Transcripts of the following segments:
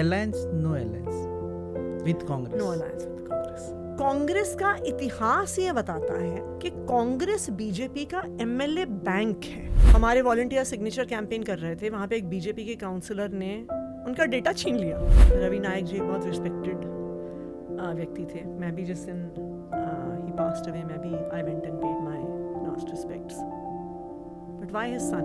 alliance, no alliance with Congress. No alliance with Congress. Congress का इतिहास ये बताता है कि कांग्रेस बीजेपी का एमएलए बैंक है. हमारे वॉलंटियर सिग्नेचर कैंपेन कर रहे थे, वहां पे एक बीजेपी के काउंसलर ने उनका डेटा छीन लिया. रवि नायक जी बहुत रिस्पेक्टेड व्यक्ति थे. मैं भी जिस दिन ही पास्ड अवे, मैं भी I went and paid my last respects. But why his son?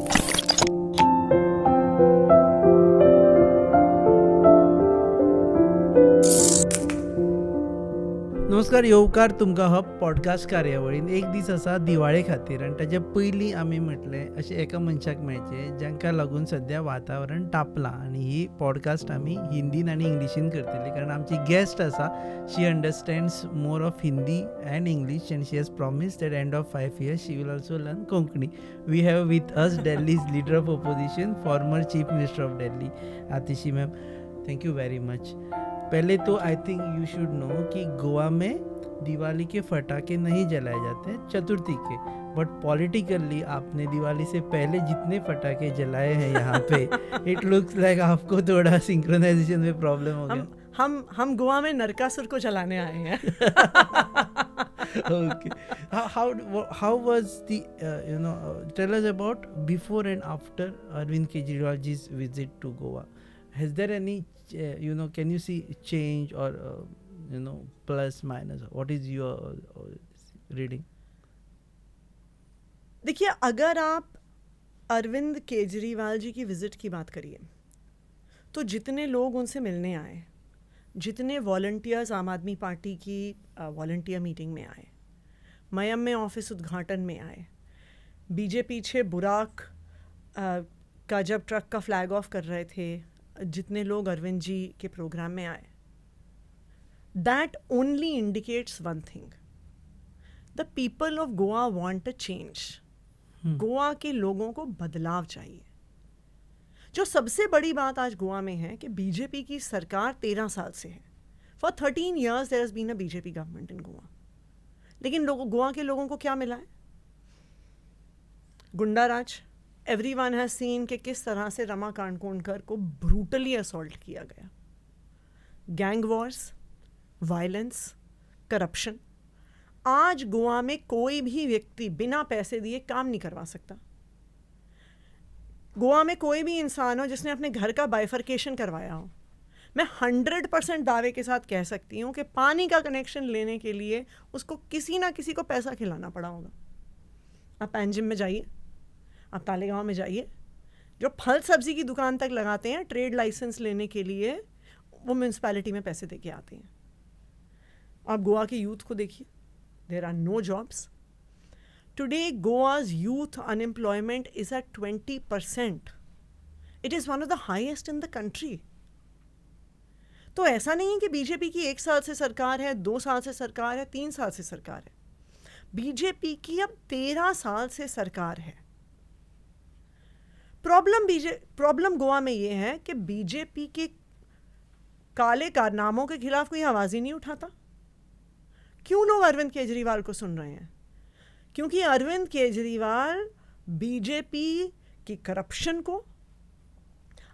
नमस्कार, येवकार तुमकां हो पॉडकास्ट कार्यावळीन. एक दीस आसा दिवाळे खातीर आनी ताचे पयलीं आमी म्हटलें अशें एका मनशाक मेळचें जांकां लागून सद्या वातावरण तापलां, आनी ही पॉडकास्ट आमी हिंदीन आनी इंग्लिशीन करतली कारण आमची गेस्ट आसा. She understands more of Hindi and English and she has promised at end of 5 years she will also learn Konkani. We have with us Delhi's leader of opposition, former chief minister of Delhi, Atishi ma'am. Thank you very much. पहले तो I think you should know कि गोवा में दिवाली के फटाके नहीं जलाए जाते हैं, चतुर्थी के. बट पॉलिटिकली आपने दिवाली से पहले जितने फटाके जलाए हैं यहाँ पे, इट लुक्स लाइक आपको थोड़ा सिंक्रोनाइजेशन में प्रॉब्लम हो गया. हम गोवा में नरकासुर को जलाने आए हैं. Okay. How was the tell us about before and after Arvind Kejriwalji's visit to Goa. Has there any can you see change or plus minus? What is your reading? देखिए, अगर आप अरविंद केजरीवाल जी की विजिट की बात करिए तो जितने लोग उनसे मिलने आए, जितने वॉलंटियर्स आम आदमी पार्टी की वॉलंटियर मीटिंग में आए, मयम में ऑफिस उद्घाटन में आए, बीजेपी पीछे बुराक का जब ट्रक का फ्लैग ऑफ कर रहे थे, जितने लोग अरविंद जी के प्रोग्राम में आए, that only indicates one thing. The people of Goa want a change. Goa के लोगों को बदलाव चाहिए. जो सबसे बड़ी बात आज गोवा में है कि बीजेपी की सरकार 13 साल से है. For 13 years there has been a BJP government in Goa. लेकिन गोवा के लोगों को क्या मिला है? गुंडा राज. एवरीवन हैज सीन कि किस तरह से रमा कांडकोणकर को ब्रूटली असॉल्ट किया गया. Gang Wars, violence, corruption. आज गोवा में कोई भी व्यक्ति बिना पैसे दिए काम नहीं करवा सकता. गोवा में कोई भी इंसान हो जिसने अपने घर का बाइफर्केशन करवाया हो, मैं 100% दावे के साथ कह सकती हूँ कि पानी का कनेक्शन लेने के लिए उसको किसी ना किसी को पैसा खिलाना पड़ा होगा. आप पैंजिम में जाइए, आप तालेगांव में जाइए, जो फल सब्जी की दुकान तक लगाते हैं ट्रेड लाइसेंस लेने के लिए, वो म्यूनसिपैलिटी में पैसे दे के आते हैं. आप गोवा के यूथ को देखिए, there are no jobs. Today Goa's youth unemployment is at 20%. It is one of the highest in the country. तो ऐसा नहीं है कि बीजेपी की 1 साल से सरकार है, 2 साल से सरकार है, 3 साल से सरकार है. बीजेपी की अब 13 साल से सरकार है. प्रॉब्लम गोवा में ये है कि बीजेपी के काले कारनामों के खिलाफ कोई आवाज़ ही नहीं उठाता. क्यों लोग अरविंद केजरीवाल को सुन रहे हैं? क्योंकि अरविंद केजरीवाल बीजेपी की करप्शन को,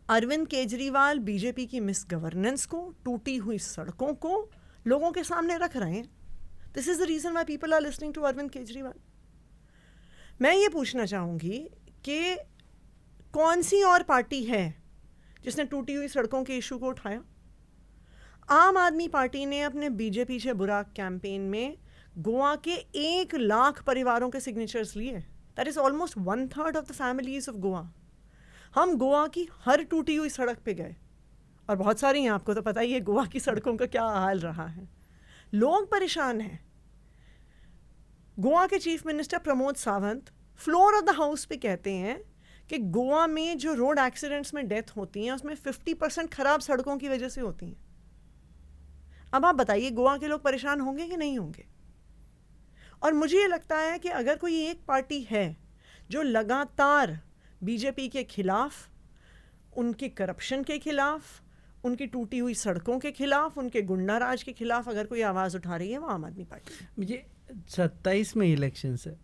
अरविंद केजरीवाल बीजेपी की मिस गवर्नेंस को, टूटी हुई सड़कों को लोगों के सामने रख रहे हैं. This is the reason why people are listening to Arvind Kejriwal. मैं ये पूछना चाहूँगी कि कौन सी और पार्टी है जिसने टूटी हुई सड़कों के इशू को उठाया? आम आदमी पार्टी ने अपने बीजेपी से बुराक कैंपेन में गोवा के 1 लाख परिवारों के सिग्नेचर्स लिए. That is almost 1/3 of the families of Goa. हम गोवा की हर टूटी हुई सड़क पे गए, और बहुत सारी हैं, आपको तो पता ही है गोवा की सड़कों का क्या हाल रहा है. लोग परेशान हैं. गोवा के chief minister Pramod Sawant floor of the house पे कहते हैं कि गोवा में जो रोड एक्सीडेंट्स में डेथ होती हैं उसमें 50% खराब सड़कों की वजह से होती हैं. अब आप बताइए, गोवा के लोग परेशान होंगे कि नहीं होंगे? और मुझे ये लगता है कि अगर कोई एक पार्टी है जो लगातार बीजेपी के खिलाफ, उनके करप्शन के खिलाफ, उनकी टूटी हुई सड़कों के खिलाफ, उनके गुंडा राज के खिलाफ अगर कोई आवाज़ उठा रही है, वो आम आदमी पार्टी है. मुझे 27 में इलेक्शन है,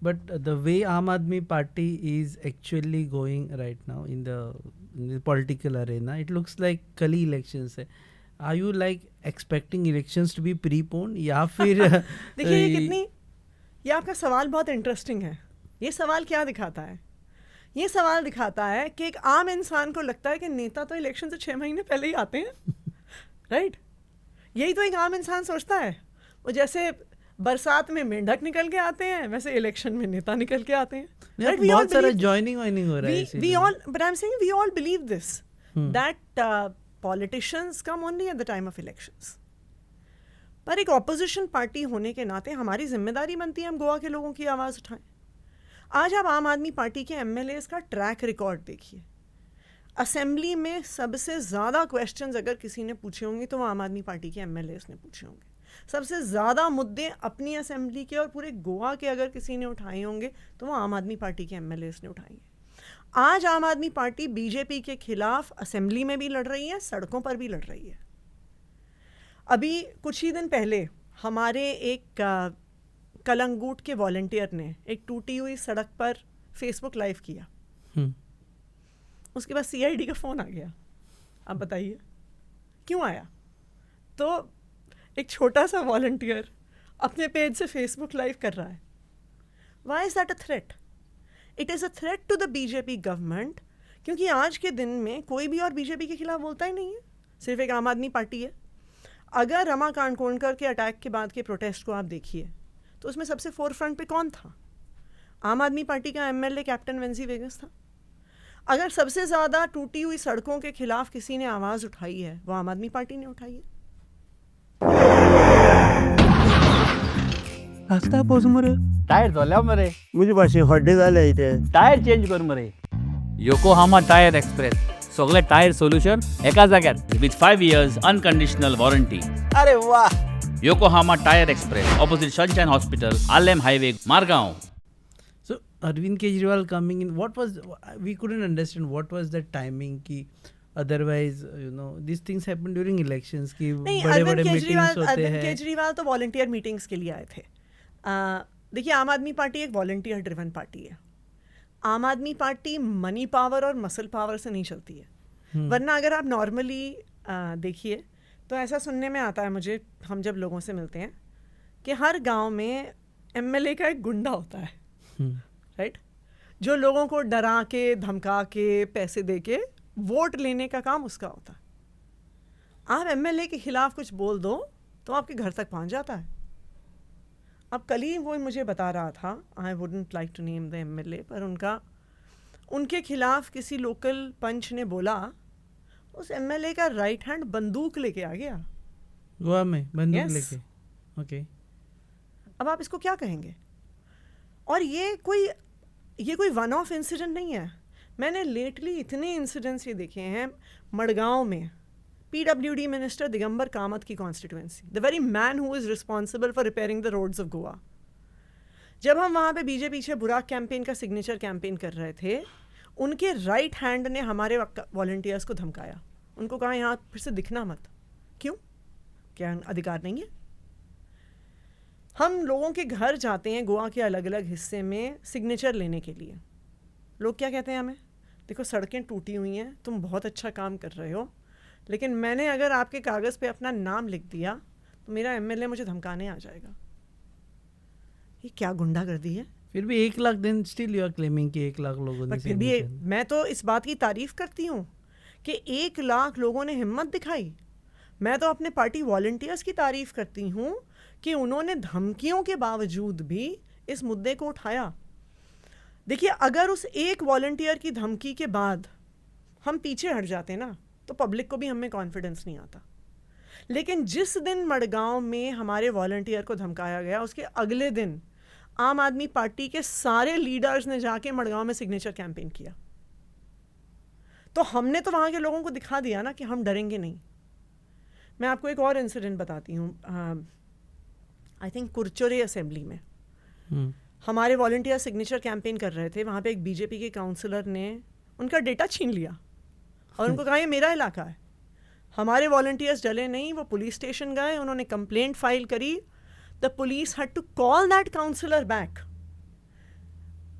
But the way Aam Aadmi Party is actually going right now in the political arena, it looks like कल elections है. Are you like expecting elections to be preponed या फिर देखिए ये आपका सवाल बहुत इंटरेस्टिंग है. ये सवाल क्या दिखाता है? ये सवाल दिखाता है कि एक आम इंसान को लगता है कि नेता तो इलेक्शन से 6 महीने पहले ही आते हैं. राइट? यही तो एक आम इंसान सोचता है. वो जैसे बरसात में मेंढक निकल के आते हैं, वैसे इलेक्शन में नेता निकल के आते हैं. Right? बहुत सारा joining हो रहा है. We all, but I'm saying we all believe this, that politicians come only at the time of elections. पर एक ऑपोजिशन पार्टी होने के नाते हमारी जिम्मेदारी बनती है हम गोवा के लोगों की आवाज़ उठाएं. आज आप आम आदमी पार्टी के एमएलएज का ट्रैक रिकॉर्ड देखिए. असेंबली में सबसे ज़्यादा क्वेश्चंस अगर किसी ने पूछे होंगे तो वो आम आदमी पार्टी के एमएलएज ने पूछे होंगे. सबसे ज़्यादा मुद्दे अपनी असेंबली के और पूरे गोवा के अगर किसी ने उठाए होंगे तो वो आम आदमी पार्टी के एमएलएज ने उठाएंगे. आज आम आदमी पार्टी बीजेपी के खिलाफ असेंबली में भी लड़ रही है, सड़कों पर भी लड़ रही है. अभी कुछ ही दिन पहले हमारे एक कलंगूट के वॉलंटियर ने एक टूटी हुई सड़क पर फेसबुक लाइव किया. उसके बाद सीआईडी का फ़ोन आ गया. आप बताइए क्यों आया? तो एक छोटा सा वॉलंटियर अपने पेज से फेसबुक लाइव कर रहा है. Why is that a threat? It is a threat to the BJP government, क्योंकि आज के दिन में कोई भी और बीजेपी के खिलाफ बोलता ही नहीं है, सिर्फ एक आम आदमी पार्टी है. अगर रमा कांडकोणकर के अटैक के बाद के प्रोटेस्ट को आप देखिए तो उसमें सबसे फोर फ्रंट पे कौन था? आम आदमी पार्टी का एमएलए कैप्टन वेंजी वेगस था. अगर सबसे ज़्यादा टूटी हुई सड़कों के खिलाफ किसी ने आवाज़ उठाई है वो आम आदमी पार्टी ने उठाई है. रास्ता पोच मरे टायर धोल्या मरे मुझे पाशी हड्डे झाले इथे. टायर चेंज कर मरे. योकोहामा टायर एक्सप्रेस सगळे टायर सोल्यूशन एका जाग्यार विथ 5 years अनकंडिशनल वॉरंटी. अरे वाह. Yokohama tyre express opposite sunshine hospital, Alem highway, Margao. So Arvind Kejriwal coming in, what was, we couldn't understand what was the timing ki otherwise these things happen during elections ki बड़े-बड़े meetings होते हैं. अरविंद केजरीवाल तो volunteer meetings के लिए आए थे. देखिए आम आदमी पार्टी एक वॉलंटियर ड्रिवन पार्टी है. आम आदमी पार्टी मनी पावर और मसल पावर से नहीं चलती है. वरना अगर आप नॉर्मली देखिए तो ऐसा सुनने में आता है मुझे, हम जब लोगों से मिलते हैं, कि हर गांव में एमएलए का एक गुंडा होता है. राइट? जो लोगों को डरा के धमका के पैसे दे के वोट लेने का काम उसका होता है. आप एमएलए के खिलाफ कुछ बोल दो तो आपके घर तक पहुंच जाता है. अब कल ही वो मुझे बता रहा था, I wouldn't like to name the MLA, पर उनके खिलाफ किसी लोकल पंच ने बोला उस एमएलए का राइट हैंड बंदूक लेके आ गया गोवा में, बंदूक Yes. लेके. ओके. अब आप इसको क्या कहेंगे? और ये कोई वन ऑफ इंसिडेंट नहीं है. मैंने लेटली इतने इंसिडेंट्स ये देखे हैं. मड़गांव में PWD मिनिस्टर दिगंबर कामत की constituency, the very man who is responsible for repairing the roads of Goa. जब हम वहाँ पे बीजे पीछे बुराक कैंपेन का सिग्नेचर कैंपेन कर रहे थे, उनके राइट हैंड ने हमारे वॉलंटियर्स को धमकाया. उनको कहा यहाँ फिर से दिखना मत. क्यों? क्या अधिकार नहीं है? हम लोगों के घर जाते हैं गोवा के अलग अलग हिस्से में सिग्नेचर लेने के लिए. लोग क्या कहते हैं हमें? देखो सड़कें टूटी हुई हैं, तुम बहुत अच्छा काम कर रहे हो, लेकिन मैंने अगर आपके कागज़ पे अपना नाम लिख दिया तो मेरा एमएलए मुझे धमकाने आ जाएगा. ये क्या गुंडागर्दी है? फिर भी 1 लाख दिन स्टिल यू आर क्लेमिंग कि 1 लाख लोगों ने. बट फिर भी मैं तो इस बात की तारीफ करती हूँ कि 1 लाख लोगों ने हिम्मत दिखाई. मैं तो अपने पार्टी वॉलंटियर्स की तारीफ करती हूँ कि उन्होंने धमकियों के बावजूद भी इस मुद्दे को उठाया. देखिए अगर उस एक वॉलंटियर की धमकी के बाद हम पीछे हट जाते ना तो पब्लिक को भी हमें कॉन्फिडेंस नहीं आता. लेकिन जिस दिन मड़गांव में हमारे वॉलंटियर को धमकाया गया, उसके अगले दिन आम आदमी पार्टी के सारे लीडर्स ने जाके मड़गांव में सिग्नेचर कैंपेन किया. तो हमने तो वहाँ के लोगों को दिखा दिया ना कि हम डरेंगे नहीं. मैं आपको एक और इंसिडेंट बताती हूँ. आई थिंक कुरचोरे असेंबली में हमारे वॉलंटियर सिग्नेचर कैंपेन कर रहे थे. वहाँ पे एक बीजेपी के काउंसलर ने उनका डेटा छीन लिया और उनको कहा ये मेरा इलाका है. हमारे वॉलंटियर्स डले नहीं, वो पुलिस स्टेशन गए, उन्होंने कंप्लेंट फाइल करी. The police had to call that councillor back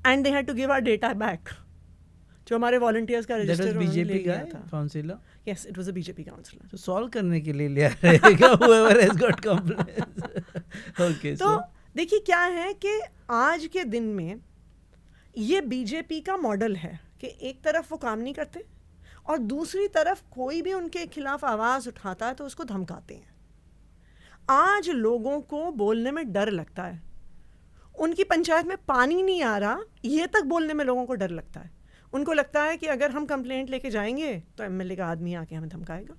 and they had to give our data back. जो हमारे वॉलंटियर्स का दैट वाज रजिस्टर बीजेपी गया का था. Councillor. Yes, it was a BJP councillor. तो सॉल्व करने के लिए लिया रहेगा whoever has got complaints. Okay, तो so देखिए क्या है कि आज के दिन में ये बीजेपी का मॉडल है कि एक तरफ वो काम नहीं करते और दूसरी तरफ कोई भी उनके खिलाफ आवाज़ उठाता है तो उसको धमकाते हैं. आज लोगों को बोलने में डर लगता है. उनकी पंचायत में पानी नहीं आ रहा, ये तक बोलने में लोगों को डर लगता है. उनको लगता है कि अगर हम कंप्लेंट लेके जाएंगे तो एमएलए का आदमी आके हमें धमकाएगा.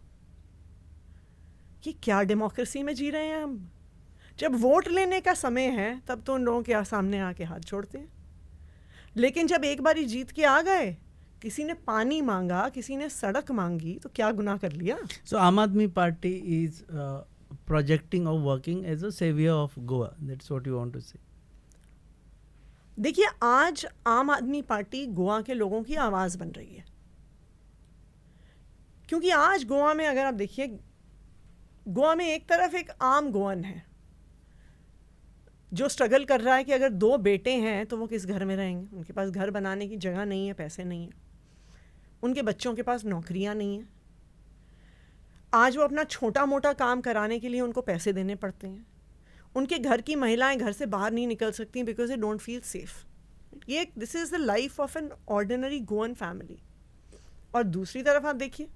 ये क्या डेमोक्रेसी में जी रहे हैं हम? जब वोट लेने का समय है तब तो उन लोगों के सामने आके हाथ जोड़ते हैं, लेकिन जब एक बारी जीत के आ गए, किसी ने पानी मांगा, किसी ने सड़क मांगी, तो क्या गुनाह कर लिया? So Aam Aadmi Party is projecting or working as a savior of Goa. That's what you want to say. देखिए, आज आम आदमी पार्टी गोवा के लोगों की आवाज़ बन रही है, क्योंकि आज गोवा में अगर आप देखिए, गोवा में एक तरफ एक आम गोवन है जो स्ट्रगल कर रहा है कि अगर 2 बेटे हैं तो वो किस घर में रहेंगे. उनके पास घर बनाने की जगह नहीं है, पैसे नहीं है, उनके बच्चों के पास नौकरियां नहीं हैं. आज वो अपना छोटा मोटा काम कराने के लिए उनको पैसे देने पड़ते हैं. उनके घर की महिलाएं घर से बाहर नहीं निकल सकती because they don't feel safe. ये this is the life of an ordinary Goan family. और दूसरी तरफ आप देखिए,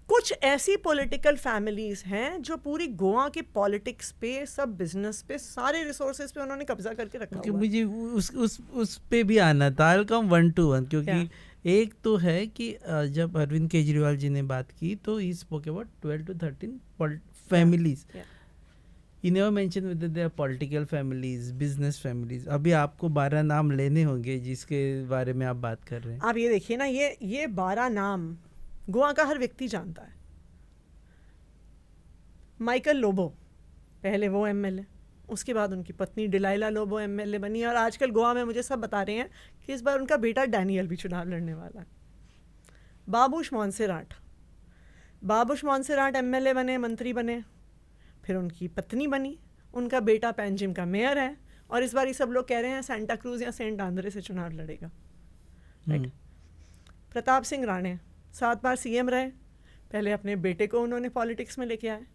कुछ ऐसी पॉलिटिकल फैमिलीज हैं जो पूरी गोवा के पॉलिटिक्स पे, सब बिजनेस पे, सारे रिसोर्सेज पे उन्होंने कब्जा करके रखा क्योंकि हुआ है. मुझे उस पे भी आना था. I'll come 1 to 1 क्योंकि एक तो है कि जब अरविंद केजरीवाल जी ने बात की तो he spoke about 12 to 13 families. He never mentioned whether they are political families, business families. अभी आपको 12 नाम लेने होंगे जिसके बारे में आप बात कर रहे हैं. आप ये देखिए ना, ये 12 नाम गोवा का हर व्यक्ति जानता है. माइकल लोबो, पहले वो एमएलए, उसके बाद उनकी पत्नी डिलाइला लोबो एमएलए बनी, और आजकल गोवा में मुझे सब बता रहे हैं कि इस बार उनका बेटा डैनियल भी चुनाव लड़ने वाला है. बाबूश मोन्सेराट एमएलए बने, मंत्री बने, फिर उनकी पत्नी बनी, उनका बेटा पैंजिम का मेयर है, और इस बार ये सब लोग कह रहे हैं सेंटा क्रूज या सेंट आंद्रे से चुनाव लड़ेगा. राइट. प्रताप सिंह राणे 7 बार सीएम रहे, पहले अपने बेटे को उन्होंने पॉलिटिक्स में लेके आए,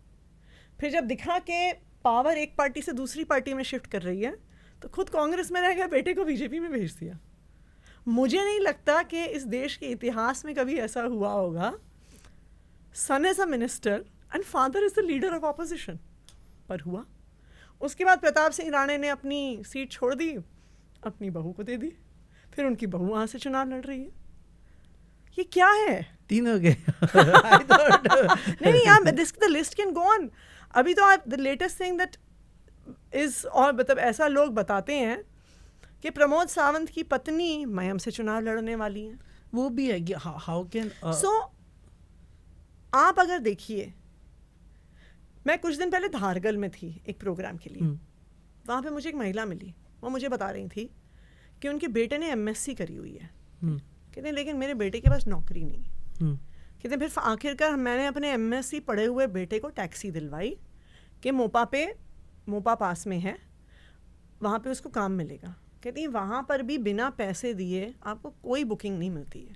फिर जब दिखा कि पावर एक पार्टी से दूसरी पार्टी में शिफ्ट कर रही है तो खुद कांग्रेस में रह गया, बेटे को बीजेपी में भेज दिया. मुझे नहीं लगता कि इस देश के इतिहास में कभी ऐसा हुआ होगा, son is a minister and father is the leader of opposition, पर हुआ. उसके बाद प्रताप सिंह राणे ने अपनी सीट छोड़ दी, अपनी बहू को दे दी, फिर उनकी बहू वहाँ से चुनाव लड़ रही है. ये क्या है? 3 हो गए. नहीं यार, this the list can go on. अभी तो आप the latest thing that is, और मतलब ऐसा लोग बताते हैं कि प्रमोद सावंत की पत्नी मयम से चुनाव लड़ने वाली है. वो भी है कि हाउ कैन सो आप अगर देखिए, मैं कुछ दिन पहले धारगल में थी एक प्रोग्राम के लिए. वहाँ पे मुझे एक महिला मिली, वो मुझे बता रही थी कि उनके बेटे ने एमएससी करी हुई है. कहते हैं लेकिन मेरे बेटे के पास नौकरी नहीं है. कहते हैं फिर आखिरकार मैंने अपने एमएससी पढ़े हुए बेटे को टैक्सी दिलवाई कि मोपा पास में है, वहाँ पे उसको काम मिलेगा. कहती हैं वहाँ पर भी बिना पैसे दिए आपको कोई बुकिंग नहीं मिलती है.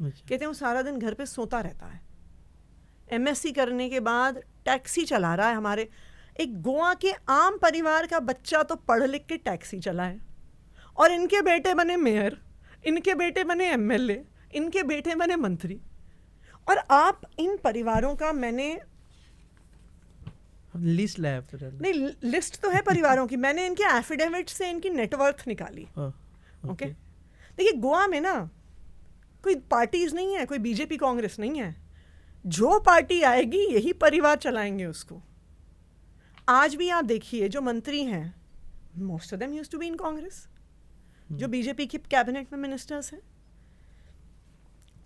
कहते हैं वो सारा दिन घर पे सोता रहता है. एमएससी करने के बाद टैक्सी चला रहा है. हमारे एक गोवा के आम परिवार का बच्चा तो पढ़ लिख के टैक्सी चलाए, और इनके बेटे बने मेयर, इनके बेटे बने एमएलए, इनके बेटे बने मंत्री. और आप इन परिवारों का, मैंने लिस्ट लाया नहीं, लिस्ट तो है परिवारों की, मैंने इनके एफिडेविट से इनकी नेटवर्थ निकाली. ओके. देखिए गोवा में ना कोई पार्टीज नहीं है, कोई बीजेपी कांग्रेस नहीं है. जो पार्टी आएगी यही परिवार चलाएंगे उसको. आज भी आप देखिए जो मंत्री हैं, most of them used to be in Congress, जो बीजेपी की कैबिनेट में मिनिस्टर्स हैं.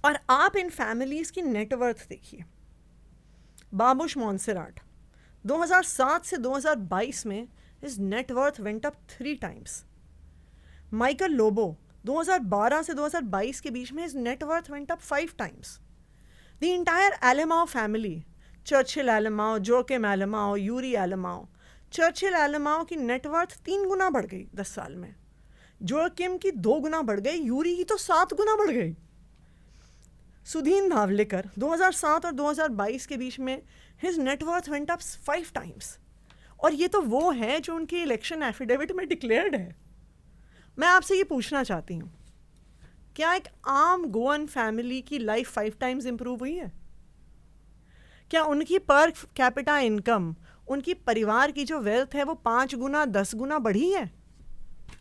और आप इन फैमिलीज की नेटवर्थ देखिए. बाबूश मोन्सेराट 2007 से 2022 में his net worth went up 3 times. Michael Lobo 2012 से 2022 के बीच में his net worth went up 5 times. The entire Alamao family, Churchill Alemao, Joaquim Alemao, Yuri Alemao, Churchill Alemao की नेटवर्थ 3 गुना बढ़ गई 10 साल में. जोकिम की 2 गुना बढ़ गई, यूरी की तो 7 गुना बढ़ गई। सुधीन धावलेकर 2007 और 2022 के बीच में his net worth went up 5 times, और ये तो वो है जो उनके इलेक्शन एफिडेविट में डिक्लेयर्ड है। मैं आपसे ये पूछना चाहती हूँ, क्या एक आम गोवन फैमिली की लाइफ 5 टाइम्स इंप्रूव हुई है? क्या उनकी पर कैपिटा इनकम, उनकी परिवार की जो वेल्थ है वो 5 गुना 10 गुना बढ़ी है?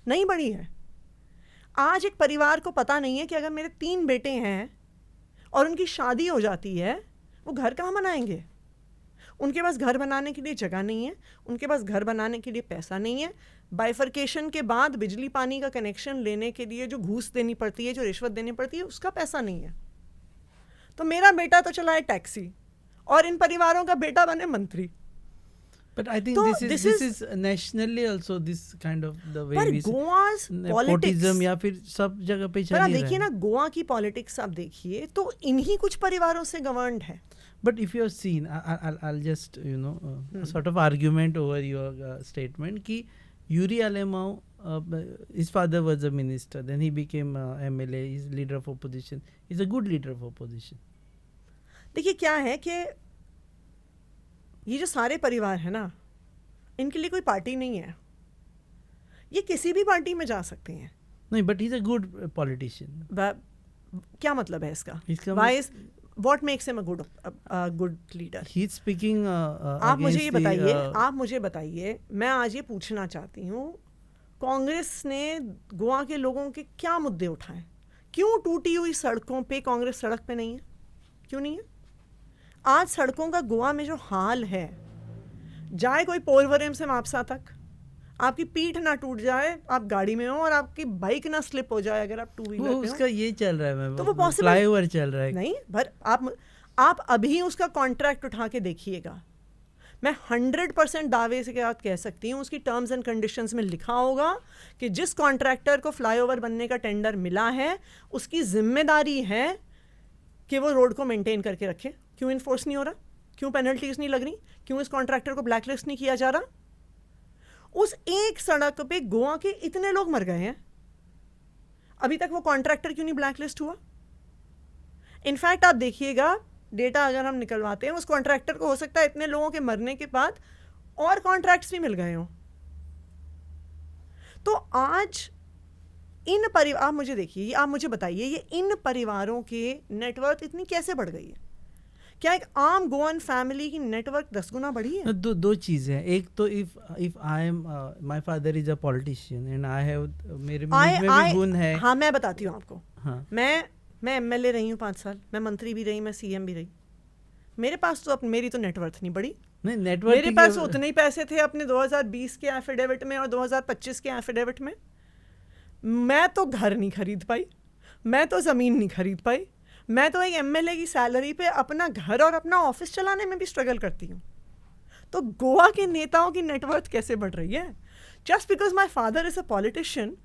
नहीं बढ़ी है। आज एक परिवार को पता नहीं है कि अगर मेरे 3 बेटे हैं और उनकी शादी हो जाती है, वो घर कहाँ बनाएंगे? उनके पास घर बनाने के लिए जगह नहीं है, उनके पास घर बनाने के लिए पैसा नहीं है। बाइफर्केशन के बाद बिजली पानी का कनेक्शन लेने के लिए जो घूस देनी पड़ती है, जो रिश्वत देनी पड़ती है, उसका पैसा नहीं है। तो मेरा बेटा तो चलाए टैक्सी और इन परिवारों का बेटा बने मंत्री। But I think तो this is nationally also this kind of the way पर we गोवा's nepotism politics, या फिर सब जगह पे चल पर आप ही रहा देखिए है। ना, गोवा की पॉलिटिक्स आप देखिए तो इन्हीं कुछ परिवारों से गवर्नड है। But if you have seen, I'll just sort of argument over your statement कि Yuri Alemão, his father was a minister, then he became MLA, he's leader of opposition. He's a good leader of opposition. देखिए क्या है कि ये जो सारे परिवार है ना, इनके लिए कोई पार्टी नहीं है, ये किसी भी पार्टी में जा सकते हैं। नहीं, but he's a good politician. क्या मतलब है इसका? इसका Why is what makes him a good leader? He's speaking आप मुझे ये against the, बताइए, आप मुझे बताइए, मैं आज ये पूछना चाहती हूँ, कांग्रेस ने गोवा के लोगों के क्या मुद्दे उठाए? क्यों टूटी हुई सड़कों पे कांग्रेस सड़क पे नहीं है? क्यों नहीं है? आज सड़कों का गोवा में जो हाल है, जाए कोई पोरवरम से मापसा तक, आपकी पीठ ना टूट जाए, आप गाड़ी में हो और आपकी बाइक ना स्लिप हो जाए अगर आप 2 व्हीलर पे हो, उसका ये चल रहा है मैम, तो वो possible फ्लाईओवर चल रहा है। नहीं, पर आप अभी उसका कॉन्ट्रैक्ट उठा के देखिएगा, मैं 100% दावे से साथ कह सकती हूँ, उसकी टर्म्स एंड कंडीशंस में लिखा होगा कि जिस कॉन्ट्रैक्टर को फ्लाईओवर बनने का टेंडर मिला है, उसकी जिम्मेदारी है कि वो रोड को मेंटेन करके रखे। क्यों इन्फोर्स नहीं हो रहा? क्यों पेनल्टीज नहीं लग रही? क्यों इस कॉन्ट्रैक्टर को ब्लैकलिस्ट नहीं किया जा रहा? उस एक सड़क पे गोवा के इतने लोग मर गए हैं, अभी तक वो कॉन्ट्रैक्टर क्यों नहीं ब्लैकलिस्ट हुआ? इनफैक्ट आप देखिएगा, डेटा अगर हम निकलवाते हैं, उस कॉन्ट्रैक्टर को हो सकता है इतने लोगों के मरने के बाद और कॉन्ट्रैक्ट्स भी मिल गए हों। तो आज आप मुझे देखिए, आप मुझे बताइए, ये इन परिवारों के नेटवर्क इतनी कैसे बढ़ गई है? क्या एक आम गोवन फैमिली की नेटवर्क 10 गुना बढ़ी है? दो चीजें हैं। एक तो if I am my father is a politician and I have मेरे में भी गुण है। हाँ, मैं बताती हूँ आपको। हाँ, मैं एमएलए रही हूँ 5 साल, मैं मंत्री भी रही, मैं सीएम भी रही। मेरे पास तो मेरी तो नेटवर्थ नहीं बढ़ी। नहीं, नेटवर्क मेरे पास उतने ही पैसे थे अपने 2020 के एफिडेविट में और 2025 के एफिडेविट में। मैं तो घर नहीं खरीद पाई, मैं तो ज़मीन नहीं खरीद पाई, मैं तो एक एमएलए की सैलरी पे अपना घर और अपना ऑफिस चलाने में भी स्ट्रगल करती हूँ। तो गोवा के नेताओं की नेटवर्थ कैसे बढ़ रही है? Just because my father is a politician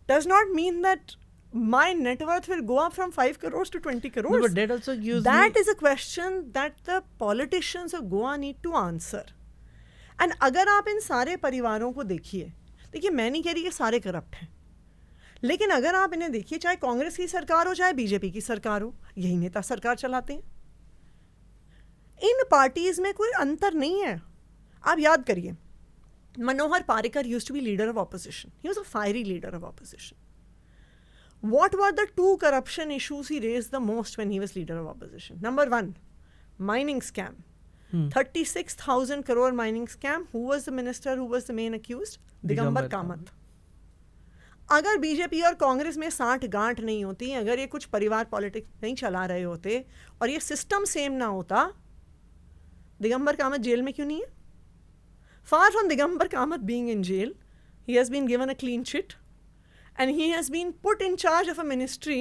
does not mean that my net worth will go up from 5 crores to 20 crores. No, but that also gives That is a question that the politicians of Goa need to answer. And अगर आप इन सारे परिवारों को देखिए, मैं नहीं कह रही कि सारे करप्ट हैं, लेकिन अगर आप इन्हें देखिए, चाहे कांग्रेस की सरकार हो चाहे बीजेपी की सरकार हो, यही नेता सरकार चलाते हैं। इन पार्टीज में कोई अंतर नहीं है। आप याद करिए, Manohar Parrikar used to be leader of opposition. He was a fiery leader of opposition. What were the 2 corruption issues he raised the most when he was leader of opposition? Number 1, mining scam. 36,000 crore mining scam. Who was the minister who was the main accused? Digambar Kamath. अगर BJP और कांग्रेस में 60 गांठ नहीं होती, अगर ये कुछ परिवार पॉलिटिक्स नहीं चला रहे होते और ये सिस्टम सेम ना होता, दिगंबर कामत जेल में क्यों नहीं है? Far from Digambar Kamath being in jail, he has been given a clean chit. And he has been put in charge of a ministry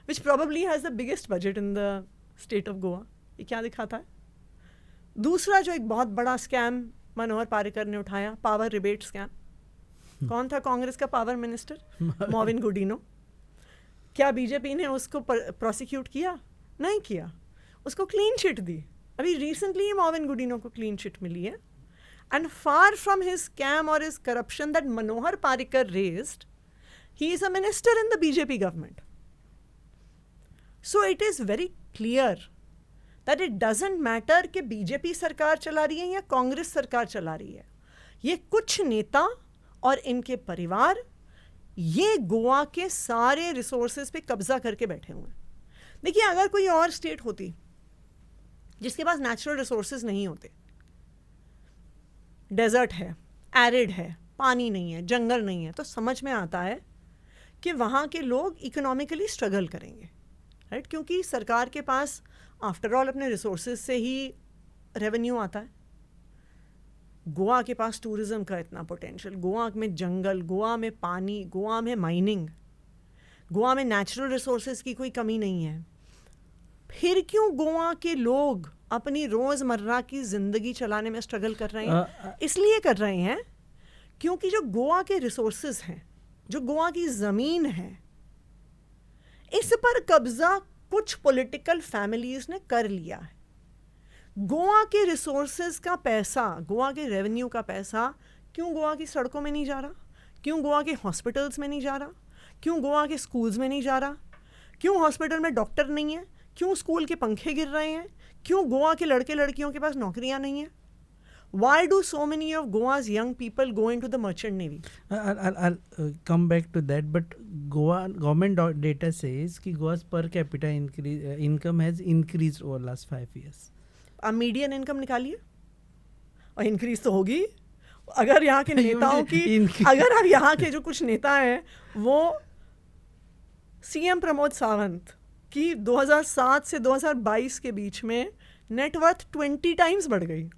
which probably has the biggest budget in the state of Goa. ये क्या दिखाता है? दूसरा जो एक बहुत बड़ा scam मनोहर पारिकर ने उठाया, पावर रिबेट स्कैम. कौन था कांग्रेस का पावर मिनिस्टर? मोविन गुडीनो. क्या बीजेपी ने उसको प्रोसिक्यूट किया? नहीं किया. उसको क्लीन चिट दी. अभी रिसेंटली मोविन गुडीनो को क्लीन चिट मिली है. And far from his scam or his corruption that Manohar Parrikar raised, He is a minister in the BJP government. So it is very clear that it doesn't matter कि BJP सरकार चला रही है या कांग्रेस सरकार चला रही है, ये कुछ नेता और इनके परिवार ये गोवा के सारे रिसोर्सेज पे कब्जा करके बैठे हुए हैं. देखिए, अगर कोई और स्टेट होती जिसके पास नेचुरल रिसोर्सेज नहीं होते, डेजर्ट है, एरिड है, पानी नहीं है, जंगल नहीं है, तो समझ में आता है कि वहाँ के लोग इकोनॉमिकली स्ट्रगल करेंगे, राइट? क्योंकि सरकार के पास आफ्टर ऑल अपने रिसोर्सेज से ही रेवेन्यू आता है. गोवा के पास टूरिज्म का इतना पोटेंशियल, गोवा में जंगल, गोवा में पानी, गोवा में माइनिंग, गोवा में नेचुरल रिसोर्सेज की कोई कमी नहीं है. फिर क्यों गोवा के लोग अपनी रोज़मर्रा की ज़िंदगी चलाने में स्ट्रगल कर रहे हैं? इसलिए कर रहे हैं क्योंकि जो गोवा के रिसोर्सेज हैं, जो गोवा की ज़मीन है, इस पर कब्ज़ा कुछ पॉलिटिकल फैमिलीज़ ने कर लिया है. गोवा के रिसोर्सेज का पैसा, गोवा के रेवेन्यू का पैसा क्यों गोवा की सड़कों में नहीं जा रहा? क्यों गोवा के हॉस्पिटल्स में नहीं जा रहा? क्यों गोवा के स्कूल्स में नहीं जा रहा? क्यों हॉस्पिटल में डॉक्टर नहीं है? क्यों स्कूल के पंखे गिर रहे हैं? क्यों गोवा के लड़के लड़कियों के पास नौकरियां नहीं हैं? Why do so many of Goa's young people go into the merchant navy? I'll come back to that, but Goa government data says कि Goa's per capita income has increased over last 5 years. अब median income निकालिए और increase तो होगी. अगर यहाँ के नेताओं की अगर अब यहाँ के जो कुछ नेता हैं वो सीएम प्रमोद सावंत की 2007 से 2022 के बीच में नेटवर्थ 20 टाइम्स बढ़ गई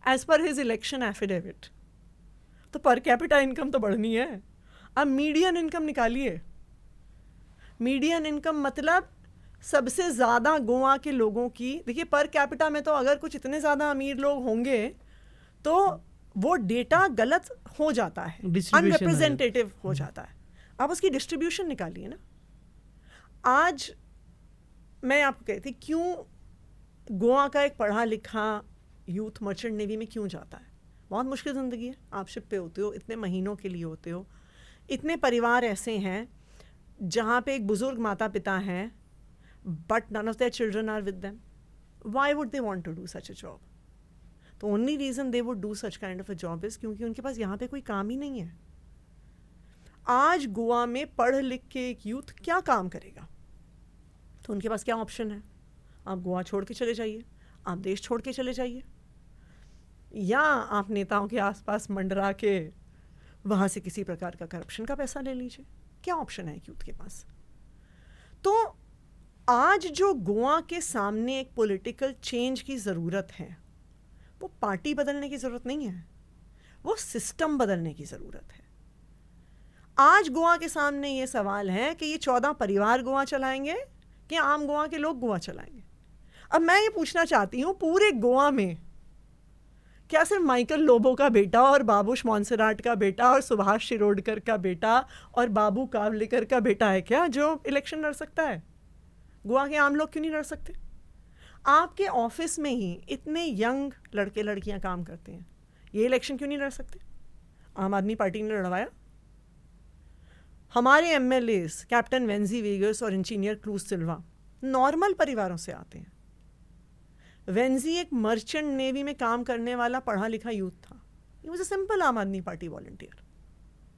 as per his election affidavit, तो पर कैपिटा इनकम तो बढ़नी है. अब मीडियन इनकम निकालिए. मीडियन इनकम मतलब सबसे ज़्यादा गोवा के लोगों की. देखिए, पर कैपिटा में तो अगर कुछ इतने ज़्यादा अमीर लोग होंगे तो वो डेटा गलत हो जाता है, अनरिप्रेजेंटेटिव हो जाता है. आप उसकी डिस्ट्रीब्यूशन निकालिए ना. आज मैं आपको कहती क्यों गोवा का एक पढ़ा लिखा यूथ मर्चेंट नेवी में क्यों जाता है? बहुत मुश्किल ज़िंदगी है. आप शिप पे होते हो, इतने महीनों के लिए होते हो, इतने परिवार ऐसे हैं जहाँ पे एक बुज़ुर्ग माता पिता हैं but none of their children are with them. Why would they want to do such a job? The only reason they would do such kind of a job is क्योंकि उनके पास यहाँ पे कोई काम ही नहीं है. आज गोवा में पढ़ लिख के एक यूथ क्या काम करेगा? तो उनके पास क्या ऑप्शन है? आप गोवा छोड़ के चले जाइए, आप देश छोड़ के चले जाइए, या आप नेताओं के आसपास मंडरा के वहाँ से किसी प्रकार का करप्शन का पैसा ले लीजिए. क्या ऑप्शन है यूथ के पास? तो आज जो गोवा के सामने एक पॉलिटिकल चेंज की ज़रूरत है, वो पार्टी बदलने की ज़रूरत नहीं है, वो सिस्टम बदलने की ज़रूरत है. आज गोवा के सामने ये सवाल है कि ये 14 परिवार गोवा चलाएंगे कि आम गोवा के लोग गोवा चलाएंगे. अब मैं ये पूछना चाहती हूँ, पूरे गोवा में क्या सिर्फ माइकल लोबो का बेटा और बाबूश मोन्सेराट का बेटा और सुभाष शिरोडकर का बेटा और बाबू कावलेकर का बेटा है क्या जो इलेक्शन लड़ सकता है? गोवा के आम लोग क्यों नहीं लड़ सकते? आपके ऑफिस में ही इतने यंग लड़के लड़कियां काम करते हैं, ये इलेक्शन क्यों नहीं लड़ सकते? आम आदमी पार्टी ने लड़वाया. हमारे एमएलएस कैप्टन वेंजी वेगस और इंजीनियर क्रूज सिल्वा नॉर्मल परिवारों से आते हैं. वेंजी एक मर्चेंट नेवी में काम करने वाला पढ़ा लिखा यूथ था. ही वाज अ सिंपल आम आदमी पार्टी वॉलंटियर.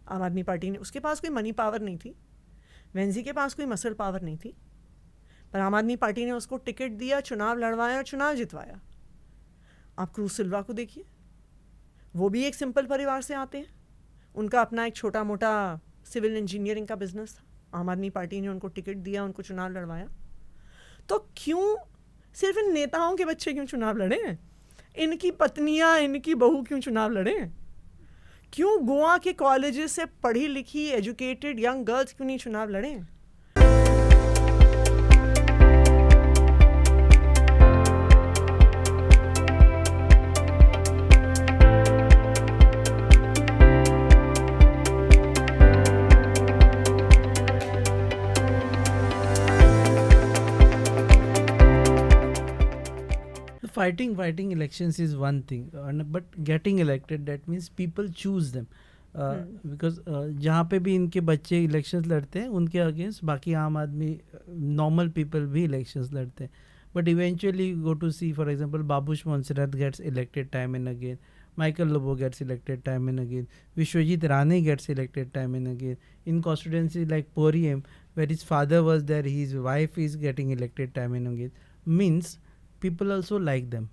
आम आदमी पार्टी ने, उसके पास कोई मनी पावर नहीं थी, वेंजी के पास कोई मसल पावर नहीं थी, पर आम आदमी पार्टी ने उसको टिकट दिया, चुनाव लड़वाया और चुनाव जितवाया. आप क्रूज सिल्वा को देखिए, वो भी एक सिंपल परिवार से आते हैं. उनका अपना एक छोटा मोटा सिविल इंजीनियरिंग का बिजनेस था. आम आदमी पार्टी ने उनको टिकट दिया, उनको चुनाव लड़वाया. तो क्यों सिर्फ इन नेताओं के बच्चे क्यों चुनाव लड़े? इनकी पत्नियां, इनकी बहू क्यों चुनाव लड़े? क्यों गोवा के कॉलेजेस से पढ़ी लिखी एजुकेटेड यंग गर्ल्स क्यों नहीं चुनाव लड़े? Fighting elections is one thing, but getting elected, that means people choose them. Because जहाँ पे भी इनके बच्चे इलेक्शंस लड़ते हैं उनके अगेंस्ट बाकी आम आदमी नॉर्मल पीपल भी इलेक्शंस लड़ते हैं. But eventually you go to see, for example, Babush Monserrat gets elected time and again. Michael Lobo gets elected time and again. Vishwajit Rane gets elected time and again. In constituencies like Poriyam, where his father was there, his wife is getting elected time and again. Means people also like them.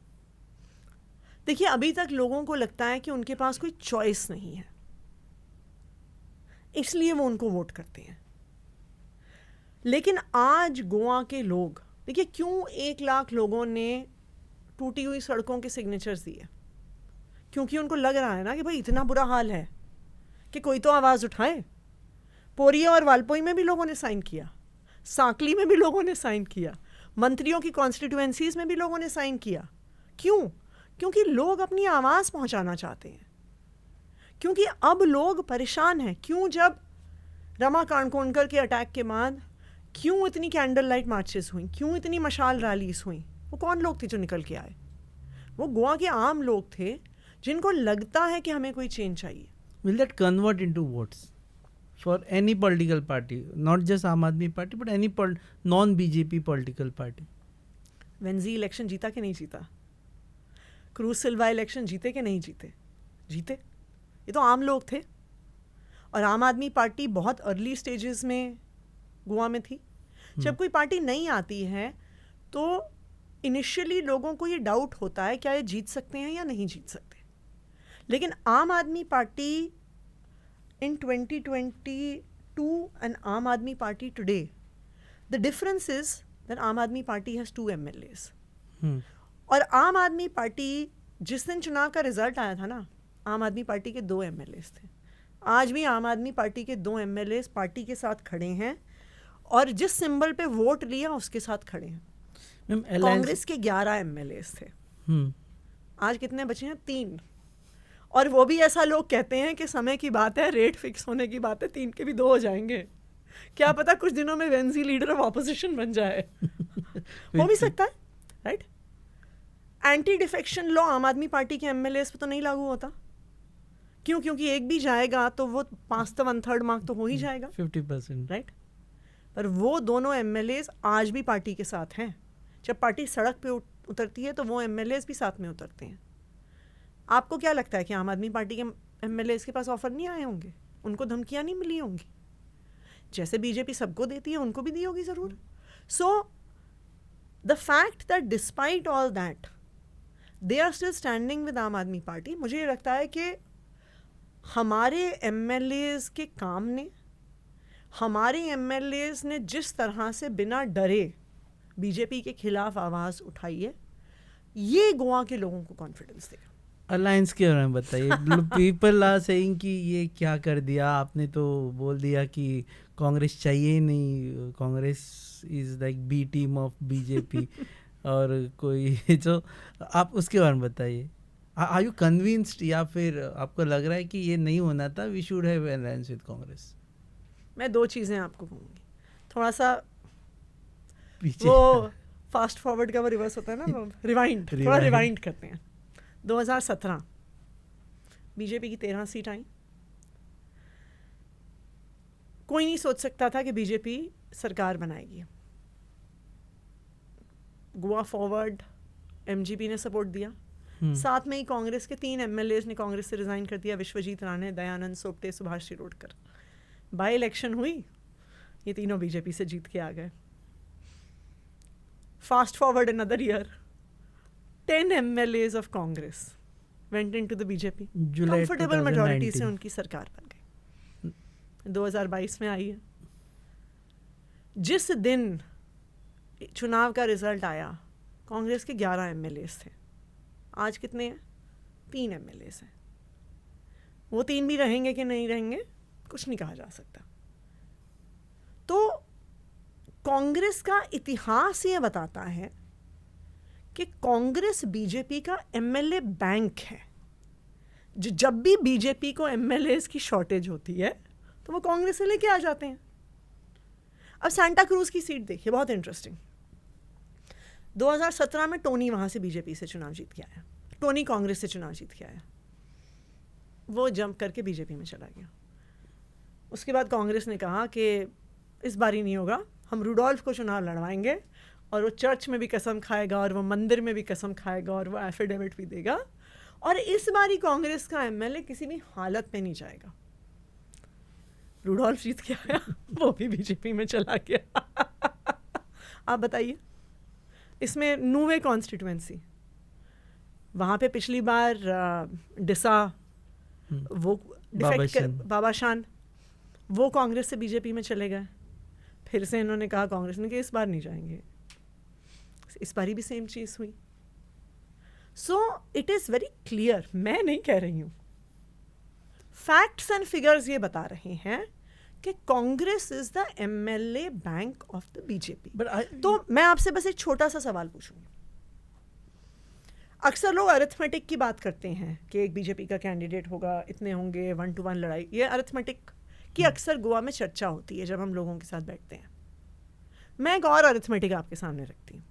देखिए, अभी तक लोगों को लगता है कि उनके पास कोई चॉइस नहीं है, इसलिए वो उनको वोट करते हैं. लेकिन आज गोवा के लोग, देखिए क्यों 1 लाख लोगों ने टूटी हुई सड़कों के सिग्नेचर्स दिए, क्योंकि उनको लग रहा है ना कि भाई इतना बुरा हाल है कि कोई तो आवाज़ उठाए. पोरिया और वालपोई में भी लोगों ने साइन किया, सांकली में भी लोगों ने साइन किया, मंत्रियों की कॉन्स्टिट्यूएंसीज में भी लोगों ने साइन किया. क्यों? क्योंकि लोग अपनी आवाज़ पहुंचाना चाहते हैं, क्योंकि अब लोग परेशान हैं. क्यों? जब रमा कांडकोणकर के अटैक के बाद क्यों इतनी कैंडल लाइट मार्चेस हुई, क्यों इतनी मशाल रैलीज हुई? वो कौन लोग थे जो निकल के आए? वो गोवा के आम लोग थे जिनको लगता है कि हमें कोई चेंज चाहिए. Will that convert into votes for any political party, not just Aam Aadmi Party, but any non-BJP political party? Venzy election जीता कि नहीं जीता? क्रूज सिल्वा इलेक्शन जीते कि नहीं जीते? जीते. ये तो आम लोग थे. और आम आदमी पार्टी बहुत अर्ली स्टेजेस में गोवा में थी. जब कोई पार्टी नहीं आती है तो इनिशियली लोगों को ये डाउट होता है क्या ये जीत सकते हैं या नहीं जीत सकते. लेकिन आम आदमी पार्टी इन 2022 and आम Aadmi party today, the difference is that आम आदमी पार्टी हैज़ 2 MLAs. और आम आदमी पार्टी जिस दिन चुनाव का रिजल्ट आया था ना, आम आदमी पार्टी के 2 MLAs थे. आज भी आम आदमी पार्टी के 2 MLAs पार्टी के साथ खड़े हैं और जिस सिंबल पे वोट लिया उसके साथ खड़े हैं. कांग्रेस के 11 MLAs थे. आज कितने बचे हैं? 3. और वो भी ऐसा लोग कहते हैं कि समय की बात है, रेट फिक्स होने की बात है, 3 के भी 2 हो जाएंगे. क्या पता कुछ दिनों में वेंजी लीडर ऑफ ऑपोजिशन बन जाए. हो भी सकता है, राइट? एंटी डिफेक्शन लॉ आम आदमी पार्टी के MLAs पे तो नहीं लागू होता. क्यों? क्योंकि एक भी जाएगा तो वो 5 तो 1/3 मार्क तो हो ही जाएगा, 50%. राइट? पर वो दोनों MLAs आज भी पार्टी के साथ हैं. जब पार्टी सड़क पे उतरती है तो वो MLAs भी साथ में उतरते हैं. आपको क्या लगता है कि आम आदमी पार्टी के MLAs के पास ऑफर नहीं आए होंगे? उनको धमकियां नहीं मिली होंगी? जैसे बीजेपी सबको देती है उनको भी दी होगी ज़रूर. So the fact that despite all that they are still standing with Aam Aadmi party, मुझे ये लगता है कि हमारे MLAs के काम ने, हमारे MLAs ने जिस तरह से बिना डरे बीजेपी के खिलाफ आवाज़ उठाई है, ये गोवा के लोगों को कॉन्फिडेंस देगा. अलायंस के बारे में बताइए. पीपल आर सेइंग कि ये क्या कर दिया आपने, तो बोल दिया कि कांग्रेस चाहिए ही नहीं, Congress is like B team of BJP. और कोई तो आप उसके बारे में बताइए. आर यू कन्विंस्ड या फिर आपको लग रहा है कि ये नहीं होना था, we should have alliance with Congress? मैं 2 चीज़ें आपको कहूँगी. थोड़ा सा पीछे वो फास्ट फॉरवर्ड का वो रिवर्स होता है ना, वो रिवाइंड, थोड़ा रिवाइंड करते हैं. 2017 बीजेपी की 13 सीट आई. कोई नहीं सोच सकता था कि बीजेपी सरकार बनाएगी. गोवा फॉरवर्ड MGP ने सपोर्ट दिया. साथ में ही कांग्रेस के 3 MLAs ने कांग्रेस से रिजाइन कर दिया. विश्वजीत राणे, दयानंद सोपटे, सुभाष शिरोडकर. बाई इलेक्शन हुई, ये तीनों बीजेपी से जीत के आ गए. Fast forward another year, 10 MLAs of Congress went into the BJP. Comfortable majority से उनकी सरकार बन गई. 2022 में आई है. जिस दिन चुनाव का रिजल्ट आया, कांग्रेस के 11 MLAs थे. आज कितने हैं? 3 MLAs हैं. वो 3 भी रहेंगे कि नहीं रहेंगे कुछ नहीं कहा जा सकता. तो कांग्रेस का इतिहास ये बताता है कि कांग्रेस बीजेपी का MLA बैंक है. जब भी बीजेपी को MLAs की शॉर्टेज होती है तो वो कांग्रेस से लेके आ जाते हैं. अब सांता क्रूज की सीट देखिए, बहुत इंटरेस्टिंग. 2017 में टोनी वहाँ से बीजेपी से चुनाव जीत के आया. टोनी कांग्रेस से चुनाव जीत के आया. वो जंप करके बीजेपी में चला गया। उसके बाद कांग्रेस ने कहा कि इस बार ही नहीं होगा, हम रुडोल्फ को चुनाव लड़वाएंगे और वो चर्च में भी कसम खाएगा और वो मंदिर में भी कसम खाएगा और वो एफिडेविट भी देगा, और इस बारी कांग्रेस का एमएलए किसी भी हालत में नहीं जाएगा। रुडोल्फ जीत के आया, वो भी बीजेपी में चला गया। आप बताइए, इसमें नूवे कॉन्स्टिट्यूएंसी, वहाँ पे पिछली बार डिसा, वो बाबाशान, वो कांग्रेस से बीजेपी में चले गए। फिर से इन्होंने कहा, कांग्रेस ने कि इस बार नहीं जाएंगे, इस बार भी सेम चीज़ हुई। So it is very clear, मैं नहीं कह रही हूँ, फैक्ट्स एंड फिगर्स ये बता रहे हैं कि Congress is the MLA bank of the BJP. तो मैं आपसे बस एक छोटा सा सवाल पूछूंगी। अक्सर लोग अरिथमेटिक की बात करते हैं कि एक बीजेपी का कैंडिडेट होगा, इतने होंगे, 1-to-1 लड़ाई। ये अरिथमेटिक की अक्सर गोवा में चर्चा होती है जब हम लोगों के साथ बैठते हैं। मैं एक और अरिथमेटिक आपके सामने रखती हूँ।